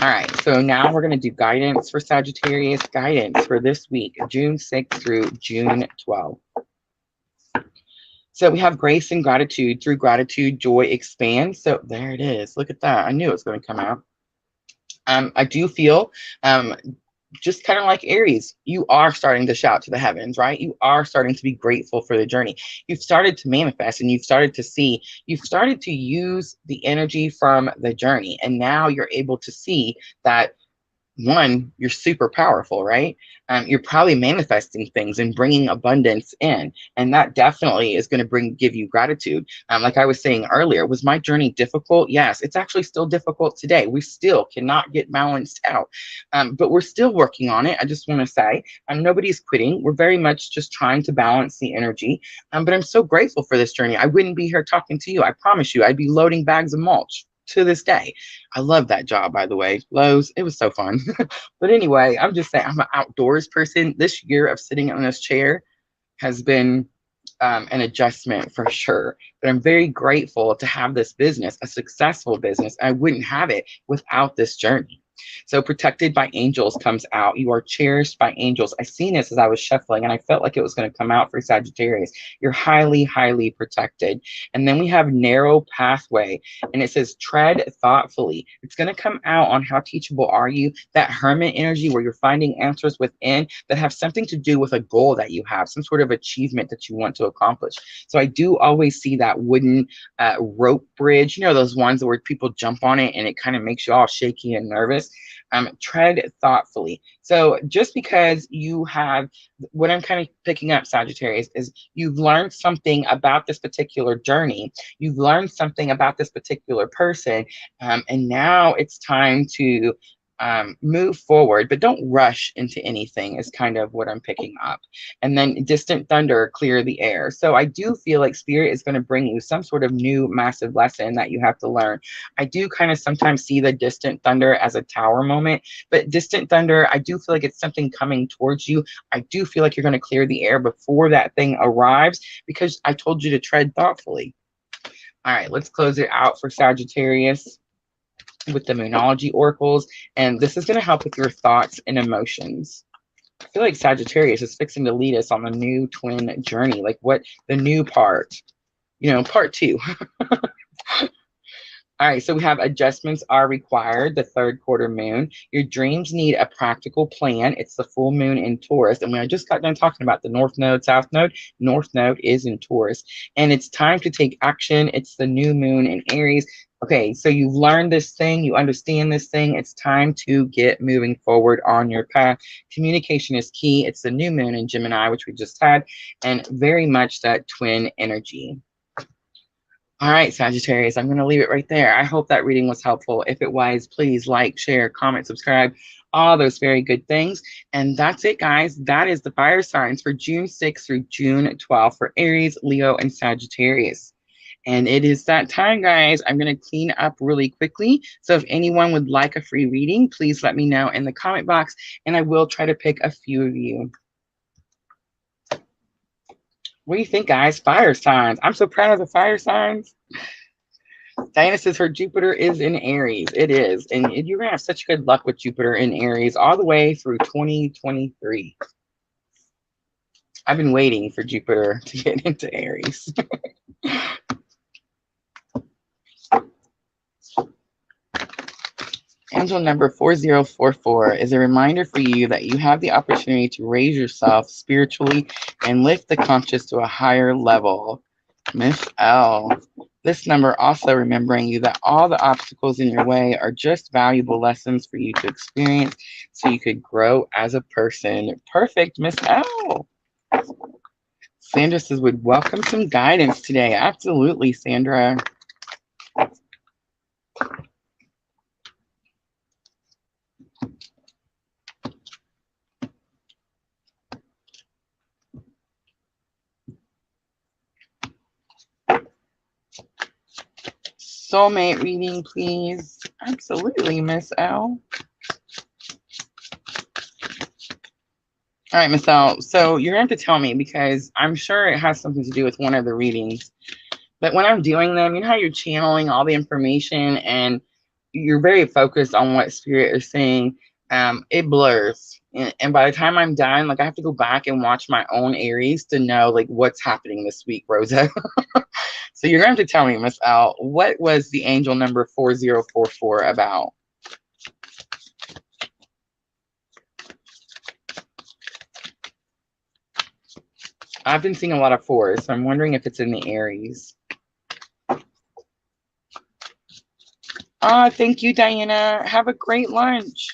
All right, so now we're going to do guidance for Sagittarius, guidance for this week, June 6th through June 12th. So we have grace and gratitude. Through gratitude, joy expands. So there it is. Look at that. I knew it was going to come out. I do feel just kind of like Aries, you are starting to shout to the heavens, right? You are starting to be grateful for the journey. You've started to manifest and you've started to see, you've started to use the energy from the journey. And now you're able to see that, one, you're super powerful, right? You're probably manifesting things and bringing abundance in. And that definitely is going to give you gratitude. Like I was saying earlier, was my journey difficult? Yes, it's actually still difficult today. We still cannot get balanced out, but we're still working on it. I just want to say nobody's quitting. We're very much just trying to balance the energy. But I'm so grateful for this journey. I wouldn't be here talking to you. I promise you, I'd be loading bags of mulch to this day. I love that job, by the way. Lowe's, it was so fun. But anyway, I'm just saying, I'm an outdoors person. This year of sitting on this chair has been an adjustment for sure. But I'm very grateful to have this business, a successful business. I wouldn't have it without this journey. So protected by angels comes out. You are cherished by angels. I seen this as I was shuffling and I felt like it was going to come out for Sagittarius. You're highly, highly protected. And then we have narrow pathway and it says tread thoughtfully. It's going to come out on how teachable are you, that hermit energy where you're finding answers within that have something to do with a goal that you have, some sort of achievement that you want to accomplish. So I do always see that wooden rope bridge, you know, those ones where people jump on it and it kind of makes you all shaky and nervous. Tread thoughtfully. So just because you have, what I'm kind of picking up, Sagittarius, is you've learned something about this particular journey. You've learned something about this particular person. And now it's time to move forward, but don't rush into anything is kind of what I'm picking up. And then distant thunder, clear the air. So I do feel like spirit is going to bring you some sort of new massive lesson that you have to learn. I do kind of sometimes see the distant thunder as a tower moment, but distant thunder, I do feel like it's something coming towards you. I do feel like you're going to clear the air before that thing arrives because I told you to tread thoughtfully. All right, let's close it out for Sagittarius with the Moonology oracles, and this is going to help with your thoughts and emotions. feel like Sagittarius is fixing to lead us on a new twin journey. Like what the new part, you know, part 2. All right, so we have adjustments are required, the third quarter moon. Your dreams need a practical plan. It's the full moon in Taurus. And when I just got done talking about the North Node, South Node, North Node is in Taurus. And it's time to take action. It's the new moon in Aries. Okay, so you've learned this thing. You understand this thing. It's time to get moving forward on your path. Communication is key. It's the new moon in Gemini, which we just had, and very much that twin energy. All right, Sagittarius, I'm going to leave it right there. I hope that reading was helpful. If it was, please like, share, comment, subscribe, all those very good things. And that's it, guys. That is the fire signs for June 6th through June 12th for Aries, Leo, and Sagittarius. And it is that time, guys. I'm going to clean up really quickly. So if anyone would like a free reading, please let me know in the comment box, and I will try to pick a few of you. What do you think, guys? Fire signs. I'm so proud of the fire signs. Diana says her Jupiter is in Aries. It is. And you're going to have such good luck with Jupiter in Aries all the way through 2023. I've been waiting for Jupiter to get into Aries. Angel number 4044 is a reminder for you that you have the opportunity to raise yourself spiritually and lift the conscious to a higher level. Miss L. This number also remembering you that all the obstacles in your way are just valuable lessons for you to experience so you could grow as a person. Perfect, Miss L. Sandra says, would welcome some guidance today. Absolutely, Sandra. Soulmate reading, please. Absolutely, Miss L. All right, Miss L. So you're going to have to tell me, because I'm sure it has something to do with one of the readings. But when I'm doing them, you know how you're channeling all the information and you're very focused on what spirit is saying. It blurs. And by the time I'm done, like I have to go back and watch my own Aries to know like what's happening this week, Rosa. So you're going to have to tell me, Miss L, what was the angel number 4044 about? I've been seeing a lot of 4s, so I'm wondering if it's in the Aries. Thank you, Diana. Have a great lunch.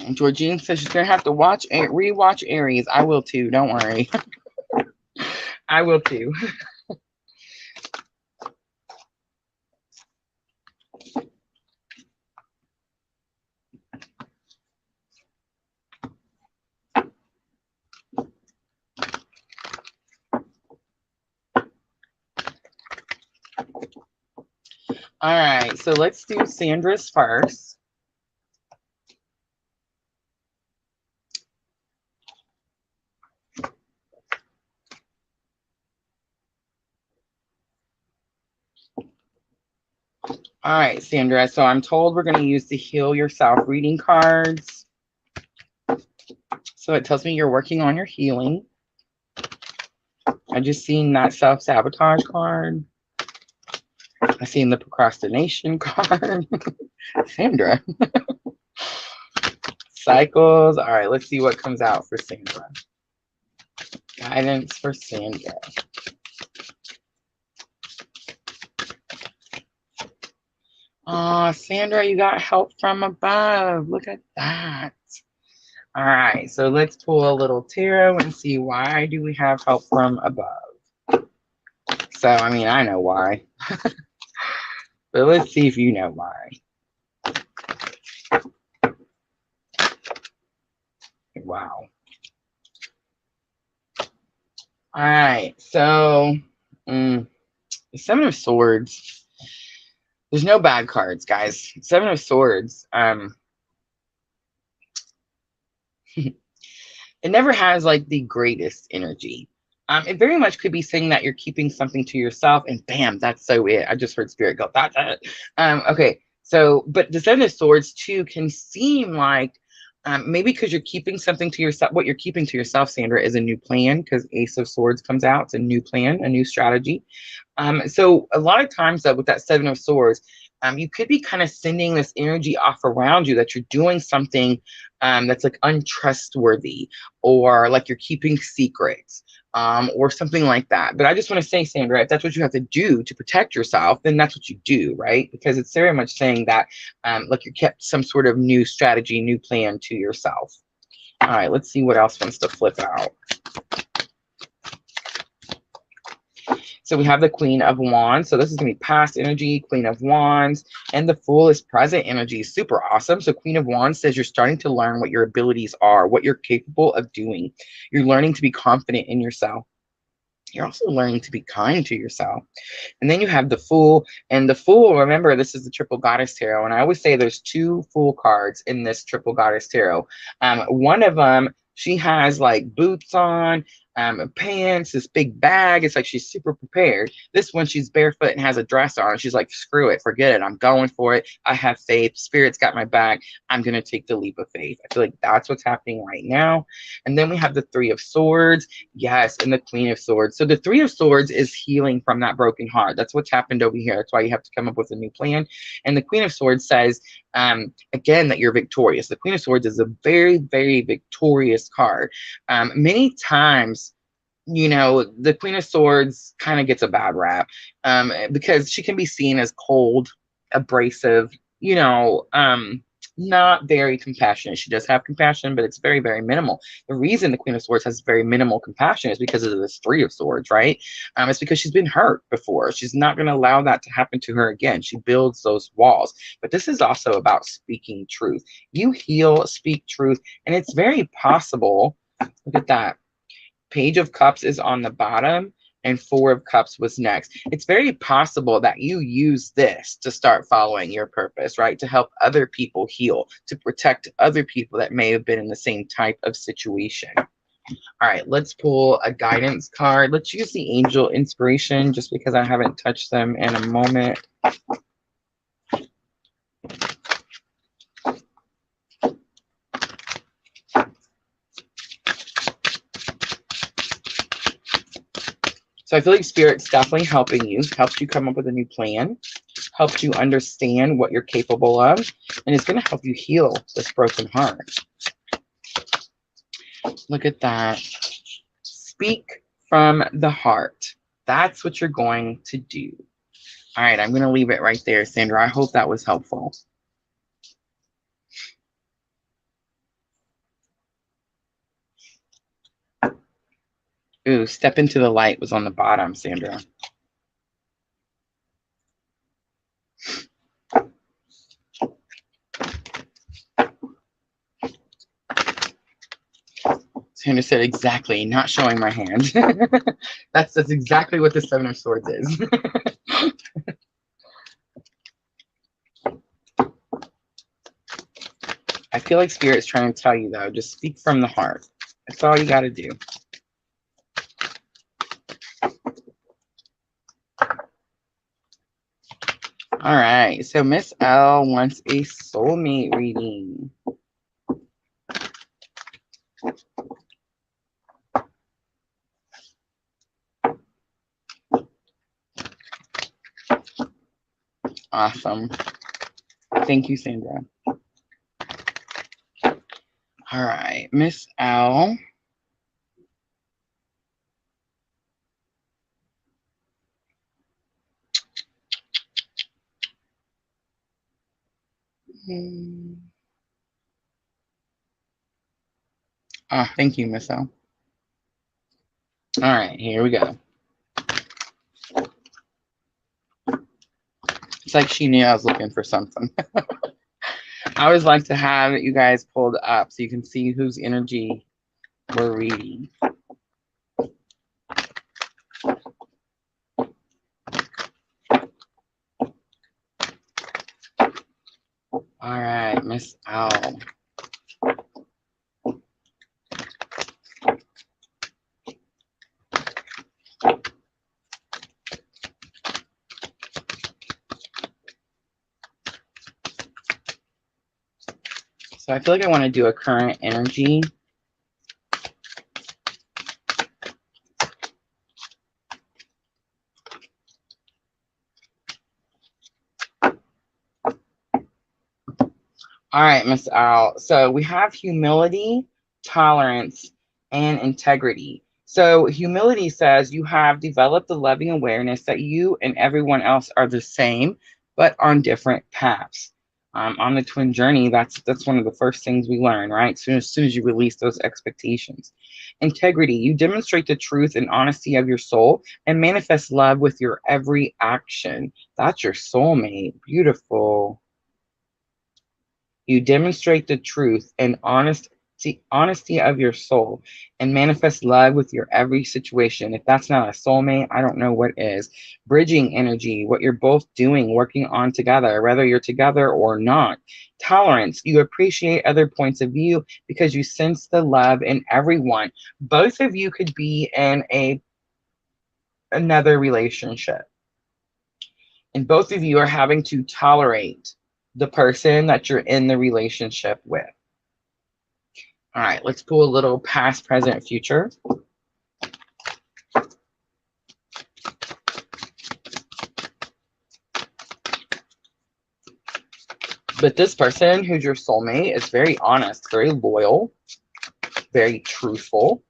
And Georgine says she's going to have to rewatch Aries. I will too. Don't worry. I will too. All right, so let's do Sandra's first. All right, Sandra, so I'm told we're going to use the Heal Yourself reading cards. So it tells me you're working on your healing. I just seen that self-sabotage card. I seen the procrastination card. Sandra. Cycles. All right, let's see what comes out for Sandra. Guidance for Sandra. Oh, Sandra, you got help from above. Look at that. All right, so let's pull a little tarot and see why do we have help from above. So, I mean, I know why. But let's see if you know why. Wow. All right, so the 7 of Swords. There's no bad cards, guys. 7 of Swords. it never has like the greatest energy. It very much could be saying that you're keeping something to yourself, and bam, that's so it. I just heard spirit go that. Okay, so but the Seven of Swords too can seem like maybe because you're keeping something to yourself. What you're keeping to yourself, Sandra, is a new plan, because Ace of Swords comes out. It's a new plan, a new strategy. So a lot of times though, with that Seven of Swords, you could be kind of sending this energy off around you that you're doing something that's like untrustworthy, or like you're keeping secrets, or something like that. But I just want to say, Sandra, if that's what you have to do to protect yourself, then that's what you do, right? Because it's very much saying that like you kept some sort of new strategy, new plan to yourself. All right, let's see what else wants to flip out. So we have the Queen of Wands. So this is going to be past energy, Queen of Wands, and the Fool is present energy. Super awesome. So Queen of Wands says you're starting to learn what your abilities are, what you're capable of doing. You're learning to be confident in yourself. You're also learning to be kind to yourself. And then you have the Fool. And the Fool, remember, this is the Triple Goddess Tarot. And I always say there's two Fool cards in this Triple Goddess Tarot. One of them, she has like boots on, pants, this big bag. It's like she's super prepared. This one, she's barefoot and has a dress on. She's like, screw it, forget it. I'm going for it. I have faith. Spirit's got my back. I'm going to take the leap of faith. I feel like that's what's happening right now. And then we have the Three of Swords. Yes, and the Queen of Swords. So the Three of Swords is healing from that broken heart. That's what's happened over here. That's why you have to come up with a new plan. And the Queen of Swords says, again, that you're victorious. The Queen of Swords is a very, very victorious card. Many times, you know, the Queen of Swords kind of gets a bad rap because she can be seen as cold, abrasive, you know, not very compassionate. She does have compassion, but it's very, very minimal. The reason the Queen of Swords has very minimal compassion is because of this Three of Swords, right? It's because she's been hurt before. She's not going to allow that to happen to her again. She builds those walls. But this is also about speaking truth. You heal, speak truth, and it's very possible. Look at that. Page of Cups is on the bottom, and Four of Cups was next. It's very possible that you use this to start following your purpose, right? To help other people heal, to protect other people that may have been in the same type of situation. All right, let's pull a guidance card. Let's use the Angel Inspiration just because I haven't touched them in a moment. So I feel like Spirit's definitely helping you, helps you come up with a new plan, helps you understand what you're capable of, and it's going to help you heal this broken heart. Look at that. Speak from the heart. That's what you're going to do. All right, I'm going to leave it right there, Sandra. I hope that was helpful. Ooh, Step into the Light was on the bottom, Sandra. Sandra said, exactly, not showing my hand. That's exactly what the Seven of Swords is. I feel like Spirit's trying to tell you, though, just speak from the heart. That's all you got to do. All right, so Miss L wants a soulmate reading. Awesome. Thank you, Sandra. All right, Miss L. Thank you, Miss L. All right, here we go. It's like she knew I was looking for something. I always like to have you guys pulled up so you can see whose energy we're reading. All right, Miss L. So I feel like I want to do a current energy. All right, Miss Al. So we have humility, tolerance, and integrity. So humility says you have developed the loving awareness that you and everyone else are the same, but on different paths. On the twin journey, that's one of the first things we learn, right? Soon as you release those expectations. Integrity, you demonstrate the truth and honesty of your soul and manifest love with your every action. That's your soulmate. Beautiful. You demonstrate the truth and honesty of your soul and manifest love with your every situation. If that's not a soulmate, I don't know what is. Bridging energy, what you're both doing, working on together, whether you're together or not. Tolerance, you appreciate other points of view because you sense the love in everyone. Both of you could be in another relationship, and both of you are having to tolerate the person that you're in the relationship with. All right, let's pull a little past, present, future. But this person who's your soulmate is very honest, very loyal, very truthful.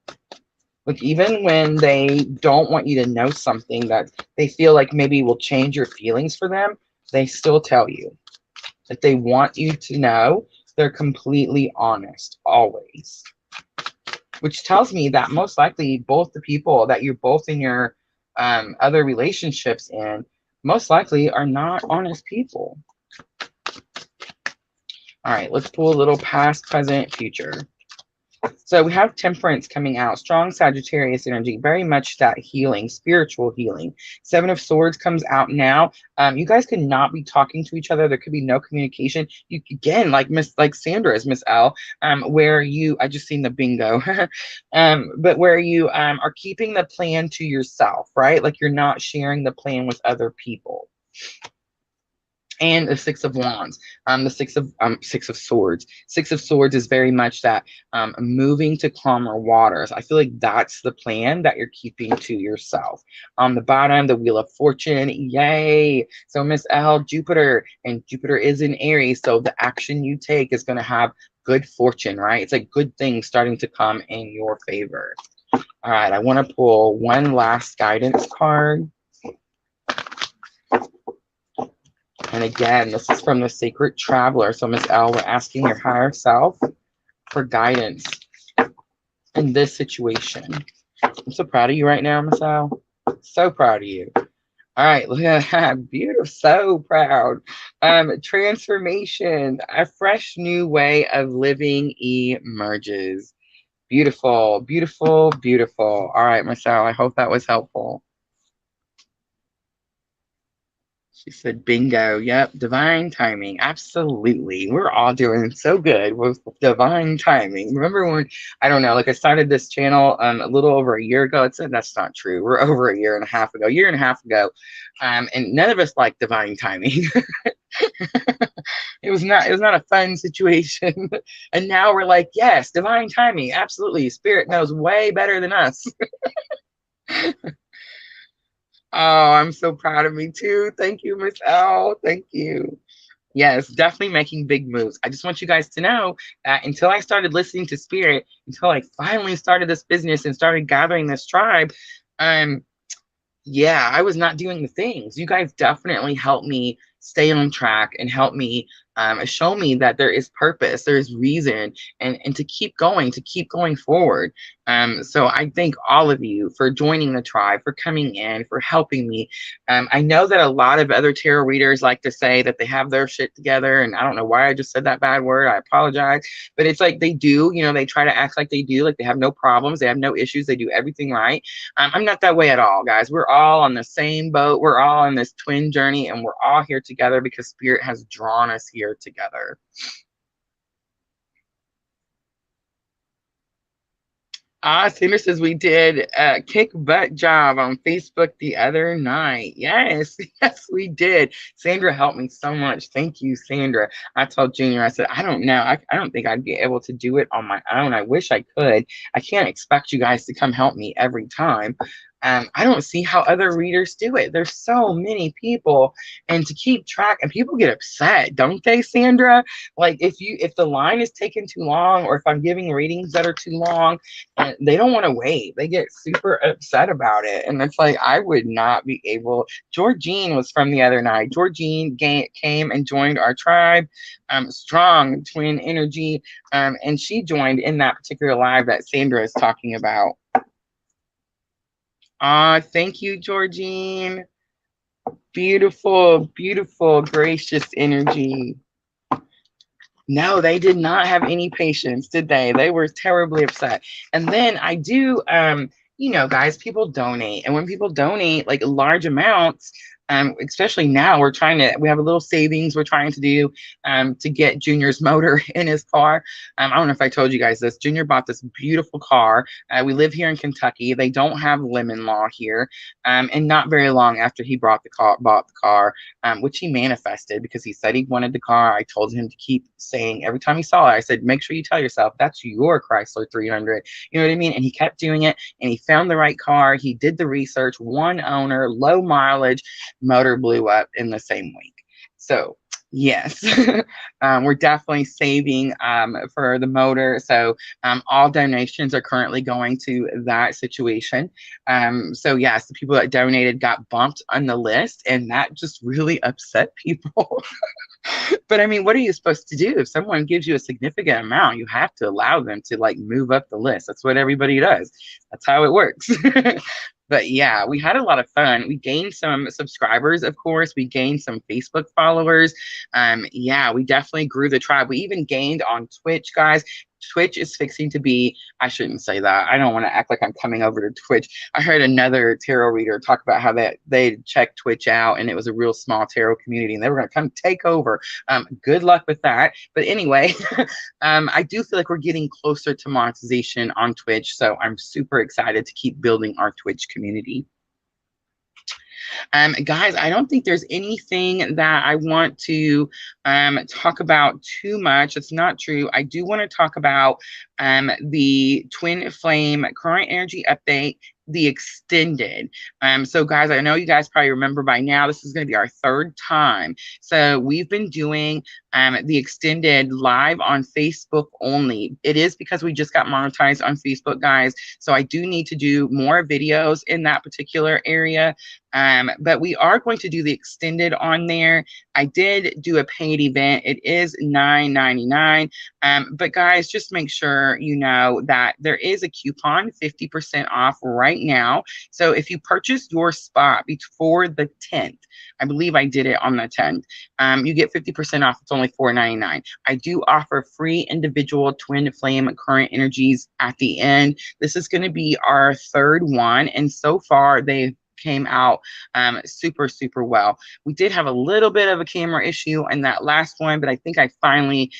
Like even when they don't want you to know something that they feel like maybe will change your feelings for them, they still tell you that they want you to know. They're completely honest, always. Which tells me that most likely both the people that you're both in your other relationships in most likely are not honest people. All right, let's pull a little past, present, future. So we have temperance coming out, strong Sagittarius energy, very much that healing, spiritual healing. Seven of Swords comes out now. You guys could not be talking to each other. There could be no communication. You again, like Sandra's Miss L, where you, I just seen the bingo, but where you are keeping the plan to yourself, right? Like you're not sharing the plan with other people. And the Six of Wands, the Six of Swords. Six of Swords is very much that moving to calmer waters. I feel like that's the plan that you're keeping to yourself. On the bottom, the Wheel of Fortune, yay! So Miss L, Jupiter, and Jupiter is in Aries, so the action you take is going to have good fortune, right? It's like good things starting to come in your favor. All right, I want to pull one last guidance card. And again, this is from the Sacred Traveler. So Miss L, we're asking your higher self for guidance in this situation. I'm so proud of you right now, Miss L. So proud of you. All right, look at that. Beautiful, so proud. Transformation, a fresh new way of living emerges. Beautiful, beautiful, beautiful. All right, Miss L, I hope that was helpful. She said, bingo. Yep. Divine timing. Absolutely. We're all doing so good with divine timing. Remember when, I don't know, like I started this channel a little over a year ago. It said that's not true. We're over a year and a half ago, and none of us like divine timing. It was not a fun situation. And now we're like, yes, divine timing. Absolutely. Spirit knows way better than us. Oh, I'm so proud of me too. Thank you, Miss L. Thank you. Yes, definitely making big moves. I just want you guys to know that until I started listening to Spirit, until I finally started this business and started gathering this tribe, yeah, I was not doing the things. You guys definitely helped me stay on track and help me show me that there is purpose, there is reason, and to keep going forward. So I thank all of you for joining the tribe, for coming in, for helping me. I know that a lot of other tarot readers like to say that they have their shit together, and I don't know why I just said that bad word. I apologize, but it's like they do, they try to act like they do, like they have no problems, they have no issues, they do everything right. I'm not that way at all, guys. We're all on the same boat. We're all on this twin journey, and we're all here together because Spirit has drawn us here together. Sandra says we did a kick butt job on Facebook the other night. Yes, yes, we did. Sandra helped me so much. Thank you, Sandra. I told Junior, I said, I don't know. I don't think I'd be able to do it on my own. I wish I could. I can't expect you guys to come help me every time. I don't see how other readers do it. There's so many people, and to keep track, and people get upset, don't they, Sandra? Like if the line is taking too long, or if I'm giving readings that are too long, and they don't want to wait. They get super upset about it. And it's like, I would not be able. Georgine was from the other night. Georgine came and joined our tribe, strong twin energy. And she joined in that particular live that Sandra is talking about. Thank you, Georgine. Beautiful, beautiful, gracious energy. No, they did not have any patience, did they? They were terribly upset. And then I do, guys, people donate. And when people donate like large amounts, especially now, we have a little savings we're trying to do to get Junior's motor in his car. I don't know if I told you guys this. Junior bought this beautiful car. We live here in Kentucky. They don't have lemon law here. And not very long after he bought the car, which he manifested because he said he wanted the car. I told him to keep saying every time he saw it, I said, make sure you tell yourself that's your Chrysler 300. You know what I mean? And he kept doing it, and he found the right car. He did the research, one owner, low mileage, motor blew up in the same week. So yes, we're definitely saving for the motor. So all donations are currently going to that situation. So yes, the people that donated got bumped on the list, and that just really upset people. But I mean, what are you supposed to do? If someone gives you a significant amount, you have to allow them to like move up the list. That's what everybody does. That's how it works. But yeah, we had a lot of fun. We gained some subscribers, of course. We gained some Facebook followers. Yeah, we definitely grew the tribe. We even gained on Twitch, guys. Twitch is fixing to be, I shouldn't say that. I don't want to act like I'm coming over to Twitch. I heard another tarot reader talk about how they checked Twitch out, and it was a real small tarot community, and they were going to come take over. Good luck with that. But anyway, I do feel like we're getting closer to monetization on Twitch, so I'm super excited to keep building our Twitch community. Guys, I don't think there's anything that I want to talk about too much. It's not true. I do want to talk about the twin flame current energy update, the extended. So guys, I know you guys probably remember by now, this is going to be our third time. So we've been doing the extended live on Facebook only. It is because we just got monetized on Facebook, guys. So I do need to do more videos in that particular area. But we are going to do the extended on there. I did do a paid event. It is $9.99. But guys, just make sure you know that there is a coupon, 50% off right now. So if you purchase your spot before the 10th, I believe I did it on the 10th, you get 50% off. It's only $4.99. I do offer free individual twin flame current energies at the end. This is going to be our third one, and so far they came out super, super well. We did have a little bit of a camera issue in that last one, but I think I finally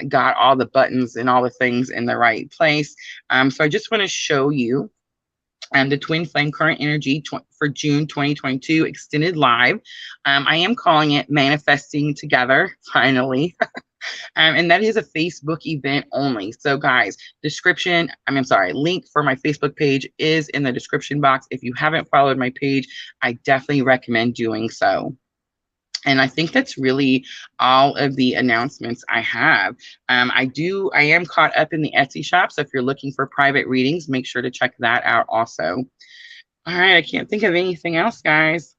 got all the buttons and all the things in the right place. So I just want to show you the Twin Flame Current Energy for June 2022 extended live. I am calling it Manifesting Together, finally. And that is a Facebook event only. So guys, link for my Facebook page is in the description box. If you haven't followed my page, I definitely recommend doing so. And I think that's really all of the announcements I have. I am caught up in the Etsy shop. So if you're looking for private readings, make sure to check that out also. All right, I can't think of anything else, guys.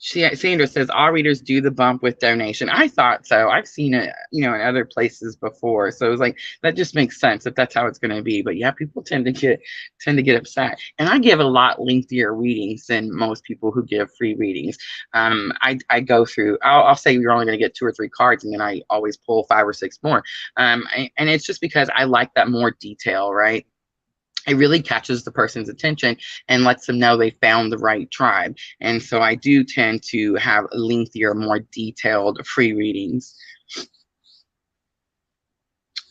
Sandra says all readers do the bump with donation. I thought so. I've seen it, in other places before. So it was like, that just makes sense if that's how it's going to be. But yeah, people tend to get upset. And I give a lot lengthier readings than most people who give free readings. I go through, I'll say you're only going to get 2 or 3 cards, and then I always pull 5 or 6 more. And it's just because I like that more detail, right? It really catches the person's attention and lets them know they found the right tribe. And so I do tend to have lengthier, more detailed free readings.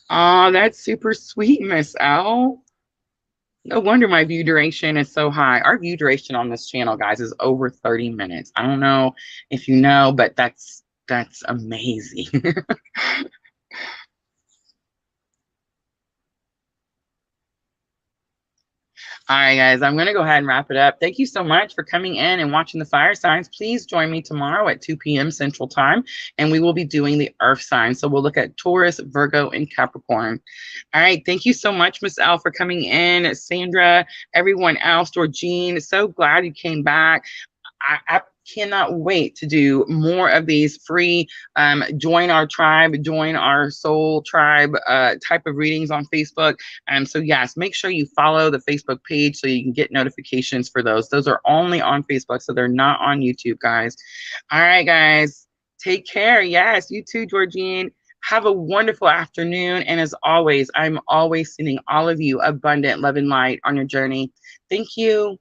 Oh, that's super sweet, Miss L. No wonder my view duration is so high. Our view duration on this channel, guys, is over 30 minutes. I don't know if you know, but that's amazing. All right, guys, I'm going to go ahead and wrap it up. Thank you so much for coming in and watching the fire signs. Please join me tomorrow at 2 p.m. Central Time, and we will be doing the earth signs. So we'll look at Taurus, Virgo, and Capricorn. All right, thank you so much, Miss L, for coming in. Sandra, everyone else, Georgine, so glad you came back. I cannot wait to do more of these free join our tribe, join our soul tribe type of readings on Facebook. So yes, make sure you follow the Facebook page so you can get notifications for those. Those are only on Facebook, so they're not on YouTube, guys. All right, guys, take care. Yes, you too, Georgine. Have a wonderful afternoon. And as always, I'm always sending all of you abundant love and light on your journey. Thank you.